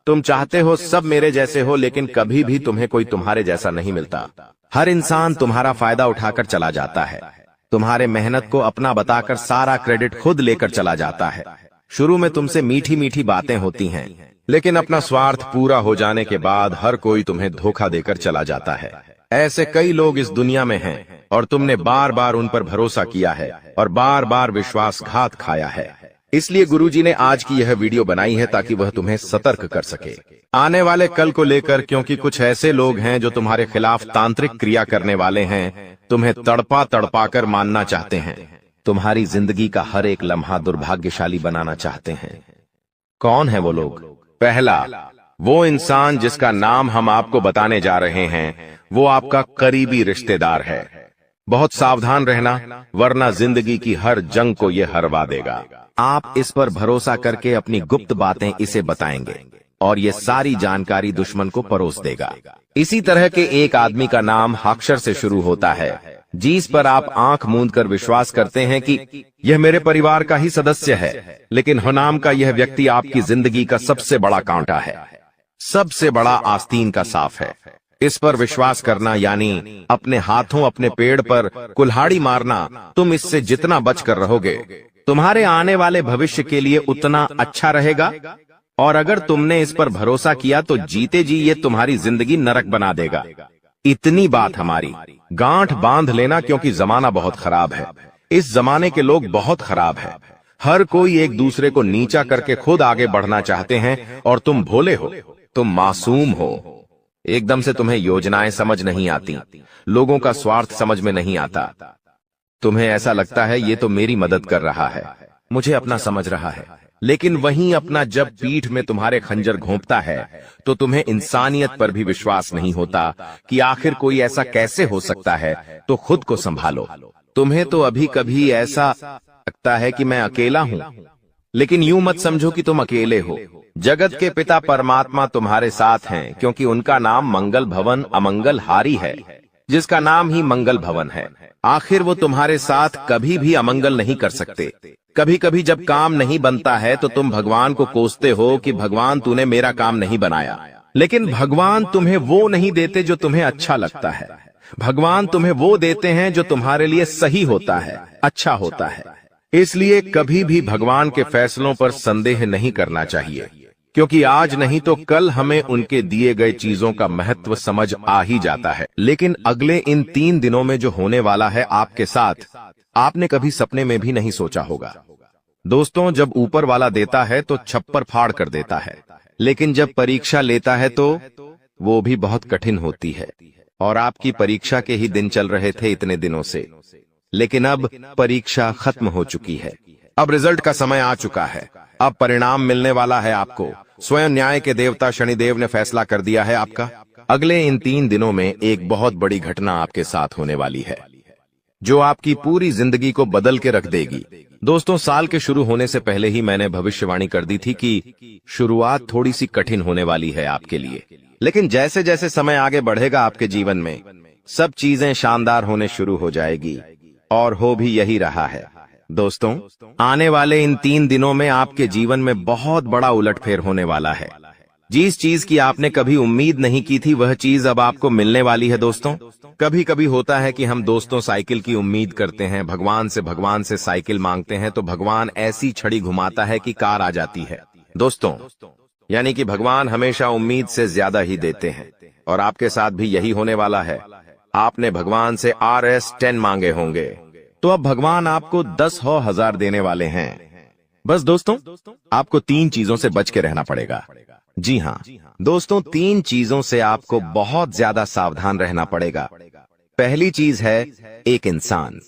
तुम चाहते हो सब मेरे जैसे हो, लेकिन कभी भी तुम्हें कोई तुम्हारे जैसा नहीं मिलता। हर इंसान तुम्हारा फायदा उठाकर चला जाता है, तुम्हारे मेहनत को अपना बताकर सारा क्रेडिट खुद लेकर चला जाता है। शुरू में तुमसे मीठी मीठी बातें होती हैं, लेकिन अपना स्वार्थ पूरा हो जाने के बाद हर कोई तुम्हें धोखा देकर चला जाता है। ऐसे कई लोग इस दुनिया में हैं और तुमने बार बार उन पर भरोसा किया है और बार बार विश्वासघात खाया है। इसलिए गुरुजी ने आज की यह वीडियो बनाई है ताकि वह तुम्हें सतर्क कर सके आने वाले कल को लेकर, क्योंकि कुछ ऐसे लोग हैं जो तुम्हारे खिलाफ तांत्रिक क्रिया करने वाले हैं, तुम्हें तड़पा तड़पा कर मानना चाहते हैं, तुम्हारी जिंदगी का हर एक लम्हा दुर्भाग्यशाली बनाना चाहते हैं। कौन है वो लोग? पहला, वो इंसान जिसका नाम हम आपको बताने जा रहे हैं, वो आपका करीबी रिश्तेदार है। बहुत सावधान रहना, वरना जिंदगी की हर जंग को ये हरवा देगा। आप इस पर भरोसा करके अपनी गुप्त बातें इसे बताएंगे और ये सारी जानकारी दुश्मन को परोस देगा। इसी तरह के एक आदमी का नाम अक्षर से शुरू होता है, जिस पर आप आंख मूंद कर विश्वास करते हैं कि यह मेरे परिवार का ही सदस्य है, लेकिन हुनाम का यह व्यक्ति आपकी जिंदगी का सबसे बड़ा कांटा है, सबसे बड़ा आस्तीन का साफ है। इस पर विश्वास करना यानी अपने हाथों अपने पेड़ पर कुल्हाड़ी मारना, तुम इससे जितना बच कर रहोगे तुम्हारे आने वाले भविष्य के लिए उतना अच्छा रहेगा। और अगर तुमने इस पर भरोसा किया तो जीते जी ये तुम्हारी जिंदगी नरक बना देगा। इतनी बात हमारी, गांठ बांध लेना, क्योंकि जमाना बहुत खराब है। इस जमाने के लोग बहुत खराब है। हर कोई एक दूसरे को नीचा करके खुद आगे बढ़ना चाहते हैं, और तुम भोले हो, तुम मासूम हो। एकदम से तुम्हें योजनाएं समझ नहीं आती, लोगों का स्वार्थ समझ में नहीं आता। तुम्हें ऐसा लगता है ये तो मेरी मदद कर रहा है, मुझे अपना समझ रहा है। लेकिन वहीं अपना जब पीठ में तुम्हारे खंजर घोंपता है तो तुम्हें इंसानियत पर भी विश्वास नहीं होता कि आखिर कोई ऐसा कैसे हो सकता है। तो खुद को संभालो। तुम्हें तो अभी कभी ऐसा लगता है कि मैं अकेला हूं, लेकिन यूं मत समझो कि तुम अकेले हो। जगत के पिता परमात्मा तुम्हारे साथ हैं, क्योंकि उनका नाम मंगल भवन अमंगल हारी है, जिसका नाम ही मंगल भवन है। आखिर वो तुम्हारे साथ कभी भी अमंगल नहीं कर सकते। कभी कभी जब काम नहीं बनता है तो तुम भगवान को कोसते हो कि भगवान तूने मेरा काम नहीं बनाया, लेकिन भगवान तुम्हें वो नहीं देते जो तुम्हें अच्छा लगता है। भगवान तुम्हें वो देते हैं जो तुम्हारे लिए सही होता है, अच्छा होता है। इसलिए कभी भी भगवान के फैसलों पर संदेह नहीं करना चाहिए, क्योंकि आज नहीं तो कल हमें उनके दिए गए चीजों का महत्व समझ आ ही जाता है। लेकिन अगले इन 3 दिनों में जो होने वाला है आपके साथ, आपने कभी सपने में भी नहीं सोचा होगा। दोस्तों, जब ऊपर वाला देता है तो छप्पर फाड़ कर देता है, लेकिन जब परीक्षा लेता है तो वो भी बहुत कठिन होती है। और आपकी परीक्षा के ही दिन चल रहे थे इतने दिनों से, लेकिन अब परीक्षा खत्म हो चुकी है। अब रिजल्ट का समय आ चुका है। अब परिणाम मिलने वाला है आपको। स्वयं न्याय के देवता शनिदेव ने फैसला कर दिया है आपका। अगले इन 3 दिनों में एक बहुत बड़ी घटना आपके साथ होने वाली है, जो आपकी पूरी जिंदगी को बदल के रख देगी। दोस्तों, साल के शुरू होने से पहले ही मैंने भविष्यवाणी कर दी थी कि शुरुआत थोड़ी सी कठिन होने वाली है आपके लिए, लेकिन जैसे जैसे समय आगे बढ़ेगा आपके जीवन में सब चीजें शानदार होने शुरू हो जाएगी, और हो भी यही रहा है। दोस्तों, आने वाले इन 3 दिनों में आपके जीवन में बहुत बड़ा उलटफेर होने वाला है। जिस चीज की आपने कभी उम्मीद नहीं की थी वह चीज अब आपको मिलने वाली है। दोस्तों, कभी कभी होता है कि हम दोस्तों साइकिल की उम्मीद करते हैं, भगवान से साइकिल मांगते हैं तो भगवान ऐसी छड़ी घुमाता है कि कार आ जाती है। दोस्तों, यानी कि भगवान हमेशा उम्मीद से ज्यादा ही देते हैं, और आपके साथ भी यही होने वाला है। आपने भगवान से RS10 मांगे होंगे, तो अब भगवान आपको 10,000 देने वाले हैं। बस दोस्तों, आपको 3 चीजों से बच के रहना पड़ेगा। जी हाँ दोस्तों, 3 चीजों से आपको बहुत ज्यादा सावधान रहना पड़ेगा। पहली चीज है एक इंसान।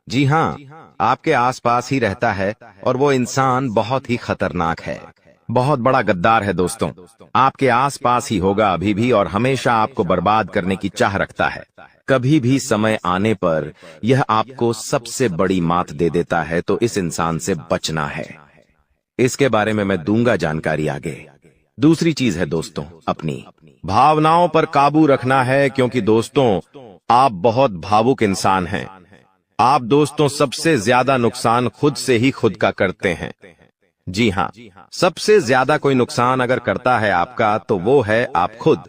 जी हाँ, आपके आसपास ही रहता है, और वो इंसान बहुत ही खतरनाक है, बहुत बड़ा गद्दार है। दोस्तों, आपके आसपास ही होगा अभी भी, और हमेशा आपको बर्बाद करने की चाह रखता है। कभी भी समय आने पर यह आपको सबसे बड़ी मात दे देता है, तो इस इंसान से बचना है। इसके बारे में मैं दूंगा जानकारी आगे। दूसरी चीज है दोस्तों, अपनी भावनाओं पर काबू रखना है, क्योंकि दोस्तों आप बहुत भावुक इंसान हैं। आप दोस्तों सबसे ज्यादा नुकसान खुद से ही खुद का करते हैं। जी हाँ, सबसे ज्यादा कोई नुकसान अगर करता है आपका तो वो है आप खुद।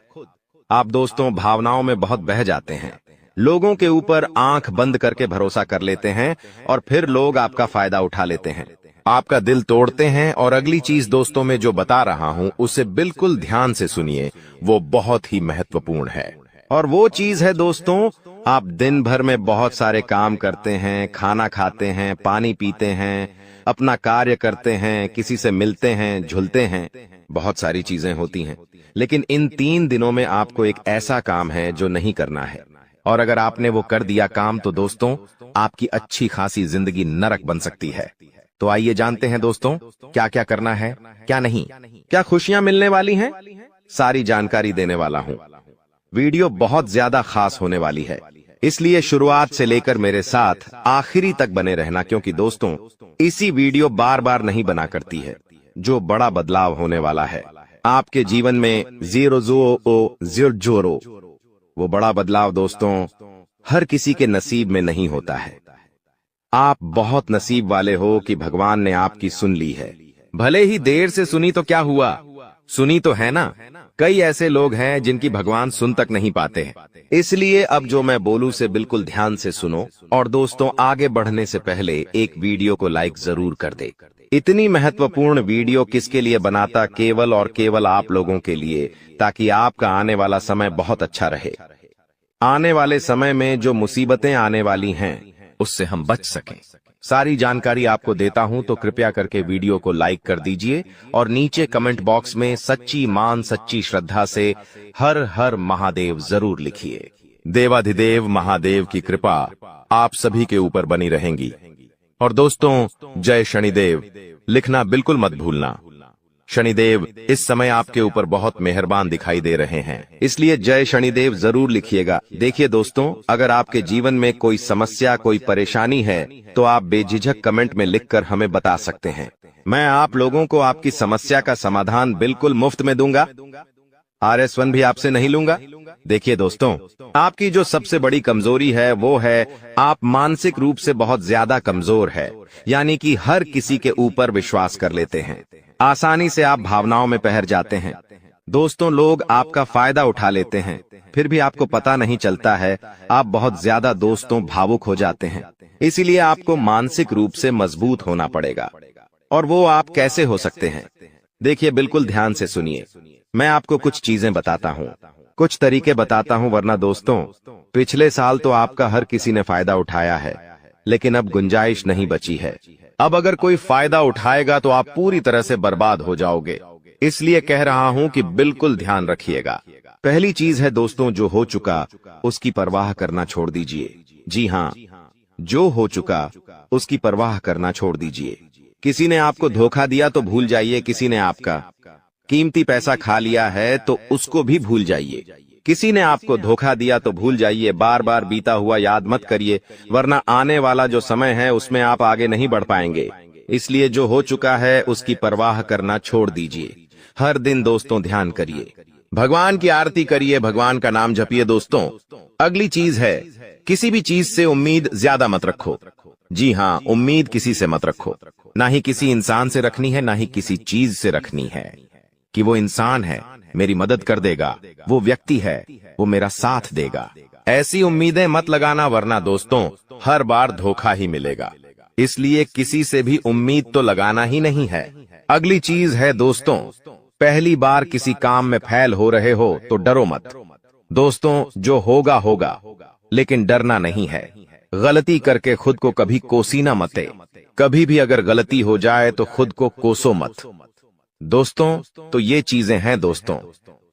आप दोस्तों भावनाओं में बहुत बह जाते हैं, लोगों के ऊपर आंख बंद करके भरोसा कर लेते हैं, और फिर लोग आपका फायदा उठा लेते हैं, आपका दिल तोड़ते हैं। और अगली चीज दोस्तों मैं जो बता रहा हूं उसे बिल्कुल ध्यान से सुनिए, वो बहुत ही महत्वपूर्ण है। और वो चीज है दोस्तों, आप दिन भर में बहुत सारे काम करते हैं, खाना खाते हैं, पानी पीते हैं, अपना कार्य करते हैं, किसी से मिलते हैं, झुलते हैं, बहुत सारी चीजें होती हैं, लेकिन इन 3 दिनों में आपको एक ऐसा काम है जो नहीं करना है। और अगर आपने वो कर दिया काम तो दोस्तों आपकी अच्छी खासी जिंदगी नरक बन सकती है। तो आइए जानते हैं दोस्तों क्या क्या करना है, क्या नहीं, क्या खुशियां मिलने वाली हैं, सारी जानकारी देने वाला हूं। वीडियो बहुत ज्यादा खास होने वाली है, इसलिए शुरुआत से लेकर मेरे साथ आखिरी तक बने रहना, क्योंकि दोस्तों इसी वीडियो बार बार नहीं बना करती है। जो बड़ा बदलाव होने वाला है आपके जीवन में, 0 वो बड़ा बदलाव दोस्तों हर किसी के नसीब में नहीं होता है। आप बहुत नसीब वाले हो कि भगवान ने आपकी सुन ली है। भले ही देर से सुनी तो क्या हुआ, सुनी तो है ना? कई ऐसे लोग हैं जिनकी भगवान सुन तक नहीं पाते हैं। इसलिए अब जो मैं बोलूं से बिल्कुल ध्यान से सुनो। और दोस्तों, आगे बढ़ने से पहले एक वीडियो को लाइक जरूर कर दे। इतनी महत्वपूर्ण वीडियो किसके लिए बनाता? केवल और केवल आप लोगों के लिए, ताकि आपका आने वाला समय बहुत अच्छा रहे। आने वाले समय में जो मुसीबतें आने वाली हैं, उससे हम बच सकें। सारी जानकारी आपको देता हूं, तो कृपया करके वीडियो को लाइक कर दीजिए और नीचे कमेंट बॉक्स में सच्ची मान सच्ची श्रद्धा से हर हर महादेव जरूर लिखिए। देवाधिदेव महादेव की कृपा आप सभी के ऊपर बनी रहेंगी। और दोस्तों, जय शनिदेव लिखना बिल्कुल मत भूलना। शनिदेव इस समय आपके ऊपर बहुत मेहरबान दिखाई दे रहे हैं, इसलिए जय शनिदेव जरूर लिखिएगा। देखिए दोस्तों, अगर आपके जीवन में कोई समस्या, कोई परेशानी है, तो आप बेझिझक कमेंट में लिखकर हमें बता सकते हैं। मैं आप लोगों को आपकी समस्या का समाधान बिल्कुल मुफ्त में दूंगा। RS1 भी आपसे नहीं लूंगा। देखिए दोस्तों, आपकी जो सबसे बड़ी कमजोरी है वो है आप मानसिक रूप से बहुत ज्यादा कमजोर है, यानी कि हर किसी के ऊपर विश्वास कर लेते हैं। आसानी से आप भावनाओं में बहर जाते हैं। दोस्तों, लोग आपका फायदा उठा लेते हैं, फिर भी आपको पता नहीं चलता है। आप बहुत ज्यादा दोस्तों भावुक हो जाते हैं। इसीलिए आपको मानसिक रूप से मजबूत होना पड़ेगा। और वो आप कैसे हो सकते हैं? देखिए, बिल्कुल ध्यान से सुनिए। मैं आपको कुछ चीजें बताता हूँ, कुछ तरीके बताता हूँ, वरना दोस्तों, पिछले साल तो आपका हर किसी ने फायदा उठाया है, लेकिन अब गुंजाइश नहीं बची है। अब अगर कोई फायदा उठाएगा तो आप पूरी तरह से बर्बाद हो जाओगे। इसलिए कह रहा हूं कि बिल्कुल ध्यान रखिएगा। पहली चीज है दोस्तों, जो हो चुका उसकी परवाह करना छोड़ दीजिए। जी हाँ, जो हो चुका उसकी परवाह करना छोड़ दीजिए। किसी ने आपको धोखा दिया तो भूल जाइए। किसी ने आपका कीमती पैसा खा लिया है तो उसको भी भूल जाइए। किसी ने आपको धोखा दिया तो भूल जाइए। बार बार बीता हुआ याद मत करिए, वरना आने वाला जो समय है उसमें आप आगे नहीं बढ़ पाएंगे। इसलिए जो हो चुका है उसकी परवाह करना छोड़ दीजिए। हर दिन दोस्तों ध्यान करिए, भगवान की आरती करिए, भगवान का नाम जपिए। दोस्तों, अगली चीज है, किसी भी चीज से उम्मीद ज्यादा मत रखो। जी हाँ, उम्मीद किसी से मत रखो। ना ही किसी इंसान से रखनी है, ना ही किसी चीज से रखनी है कि वो इंसान है, मेरी मदद कर देगा, वो व्यक्ति है, वो मेरा साथ देगा। ऐसी उम्मीदें मत लगाना, वरना दोस्तों हर बार धोखा ही मिलेगा। इसलिए किसी से भी उम्मीद तो लगाना ही नहीं है। अगली चीज है दोस्तों, पहली बार किसी काम में फेल हो रहे हो तो डरो मत। दोस्तों, जो होगा होगा, लेकिन डरना नहीं है। गलती करके खुद को कभी कोसीना मत। कभी भी अगर गलती हो जाए तो खुद को कोसो मत। दोस्तों, तो ये चीजें हैं दोस्तों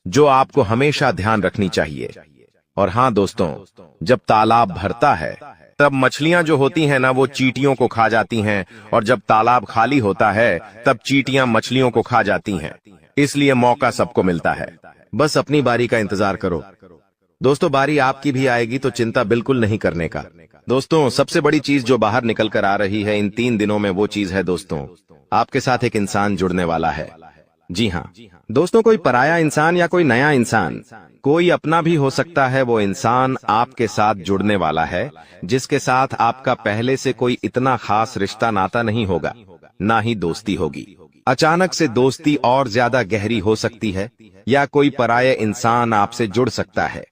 जो आपको हमेशा ध्यान रखनी चाहिए। और हाँ दोस्तों, जब तालाब भरता है तब मछलियां जो होती हैं ना, वो चींटियों को खा जाती हैं, और जब तालाब खाली होता है तब चींटियां मछलियों को खा जाती हैं। इसलिए मौका सबको मिलता है, बस अपनी बारी का इंतजार करो। दोस्तों, बारी आपकी भी आएगी, तो चिंता बिल्कुल नहीं करने का। दोस्तों, सबसे बड़ी चीज जो बाहर निकल कर आ रही है इन 3 दिनों में, वो चीज है दोस्तों, आपके साथ एक इंसान जुड़ने वाला है। जी हाँ दोस्तों, कोई पराया इंसान या कोई नया इंसान, कोई अपना भी हो सकता है। वो इंसान आपके साथ जुड़ने वाला है, जिसके साथ आपका पहले से कोई इतना खास रिश्ता नाता नहीं होगा, ना ही दोस्ती होगी। अचानक से दोस्ती और ज्यादा गहरी हो सकती है, या कोई पराया इंसान आपसे जुड़ सकता है।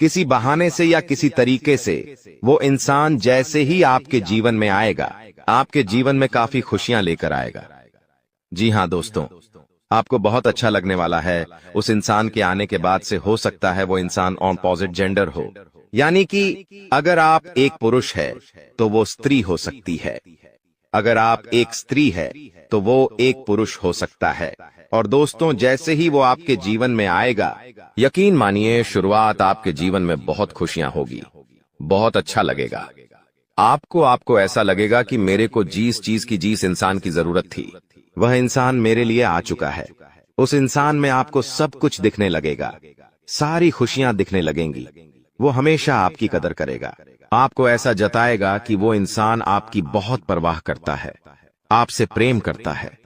किसी बहाने से या किसी तरीके से वो इंसान जैसे ही आपके जीवन में आएगा, आपके जीवन में काफी खुशियां लेकर आएगा। जी हाँ दोस्तों, आपको बहुत अच्छा लगने वाला है। उस इंसान के आने के बाद से हो सकता है वो इंसान ऑपोजिट जेंडर हो, यानी कि अगर आप एक पुरुष है तो वो स्त्री हो सकती है, अगर आप एक स्त्री है तो वो एक पुरुष हो सकता है। और दोस्तों, जैसे ही वो आपके जीवन में आएगा, यकीन मानिए शुरुआत आपके जीवन में बहुत खुशियां होगी, बहुत अच्छा लगेगा। आपको ऐसा लगेगा कि मेरे को जिस इंसान की जरूरत थी, वह इंसान मेरे लिए आ चुका है। उस इंसान में आपको सब कुछ दिखने लगेगा, सारी खुशियां दिखने लगेंगी। वो हमेशा आपकी कदर करेगा, आपको ऐसा जताएगा कि वो इंसान आपकी बहुत परवाह करता है, आपसे प्रेम करता है।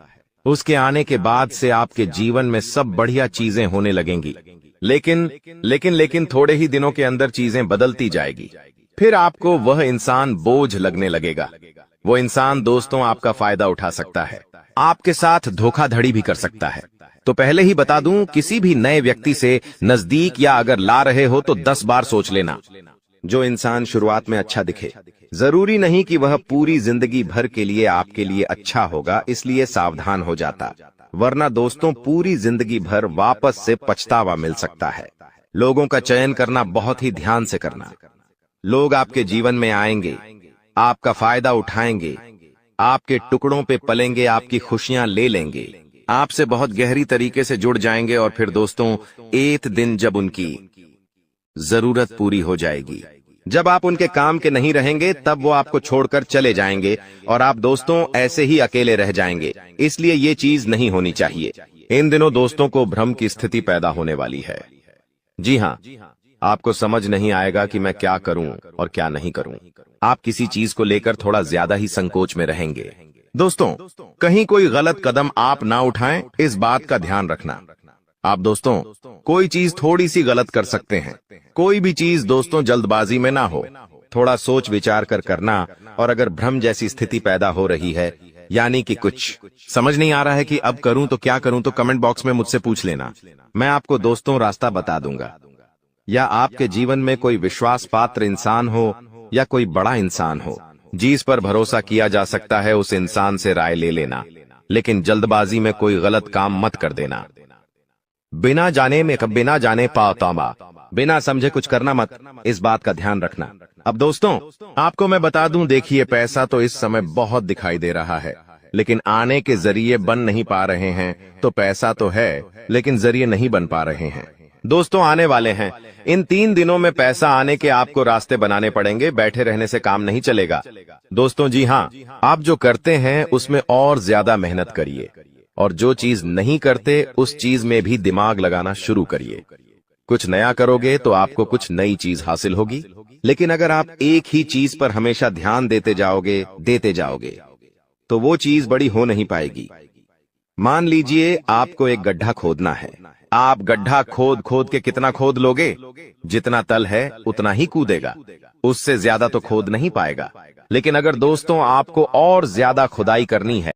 उसके आने के बाद से आपके जीवन में सब बढ़िया चीजें होने लगेंगी। लेकिन थोड़े ही दिनों के अंदर चीजें बदलती जाएगी। फिर आपको वह इंसान बोझ लगने लगेगा। वो इंसान दोस्तों आपका फायदा उठा सकता है, आपके साथ धोखाधड़ी भी कर सकता है। तो पहले ही बता दूं, किसी भी नए व्यक्ति से नजदीक या अगर ला रहे हो तो 10 बार सोच लेना। जो इंसान शुरुआत में अच्छा दिखे, जरूरी नहीं कि वह पूरी जिंदगी भर के लिए आपके लिए अच्छा होगा, इसलिए सावधान हो जाता, वरना दोस्तों पूरी जिंदगी भर वापस से पछतावा मिल सकता है। लोगों का चयन करना बहुत ही ध्यान से करना। लोग आपके जीवन में आएंगे, आपका फायदा उठाएंगे, आपके टुकड़ों पे पलेंगे, आपकी खुशियां ले लेंगे, आपसे बहुत गहरी तरीके से जुड़ जाएंगे और फिर दोस्तों एक दिन जब उनकी जरूरत पूरी हो जाएगी, जब आप उनके काम के नहीं रहेंगे, तब वो आपको छोड़कर चले जाएंगे और आप दोस्तों ऐसे ही अकेले रह जाएंगे। इसलिए ये चीज नहीं होनी चाहिए। इन दिनों दोस्तों को भ्रम की स्थिति पैदा होने वाली है। जी हाँ, आपको समझ नहीं आएगा कि मैं क्या करूं और क्या नहीं करूं। आप किसी चीज को लेकर थोड़ा ज्यादा ही संकोच में रहेंगे। दोस्तों, कहीं कोई गलत कदम आप ना उठाएं, इस बात का ध्यान रखना। आप दोस्तों कोई चीज थोड़ी सी गलत कर सकते हैं। कोई भी चीज दोस्तों जल्दबाजी में ना हो, थोड़ा सोच विचार कर करना। और अगर भ्रम जैसी स्थिति पैदा हो रही है, यानी कि कुछ समझ नहीं आ रहा है कि अब करूं तो क्या करूं, तो कमेंट बॉक्स में मुझसे पूछ लेना। मैं आपको दोस्तों रास्ता बता दूंगा। या आपके जीवन में कोई विश्वास पात्र इंसान हो या कोई बड़ा इंसान हो जिस पर भरोसा किया जा सकता है, उस इंसान से राय ले लेना, लेकिन जल्दबाजी में कोई गलत काम मत कर देना। बिना जाने पातामा, बिना समझे कुछ करना मत, इस बात का ध्यान रखना। अब दोस्तों आपको मैं बता दूं, देखिए पैसा तो इस समय बहुत दिखाई दे रहा है, लेकिन आने के जरिए बन नहीं पा रहे हैं। तो पैसा तो है लेकिन जरिए नहीं बन पा रहे हैं। दोस्तों आने वाले हैं, इन 3 दिनों में पैसा आने के आपको रास्ते बनाने पड़ेंगे। बैठे रहने से काम नहीं चलेगा दोस्तों। जी हाँ, आप जो करते हैं उसमें और ज्यादा मेहनत करिए, और जो चीज नहीं करते उस चीज में भी दिमाग लगाना शुरू करिए। कुछ नया करोगे तो आपको कुछ नई चीज हासिल होगी, लेकिन अगर आप एक ही चीज पर हमेशा ध्यान देते जाओगे तो वो चीज बड़ी हो नहीं पाएगी। मान लीजिए आपको एक गड्ढा खोदना है। आप गड्ढा खोद के कितना खोद लोगे? जितना तल है उतना ही कूदेगा, उससे ज्यादा तो खोद नहीं पाएगा। लेकिन अगर दोस्तों आपको और ज्यादा खुदाई करनी है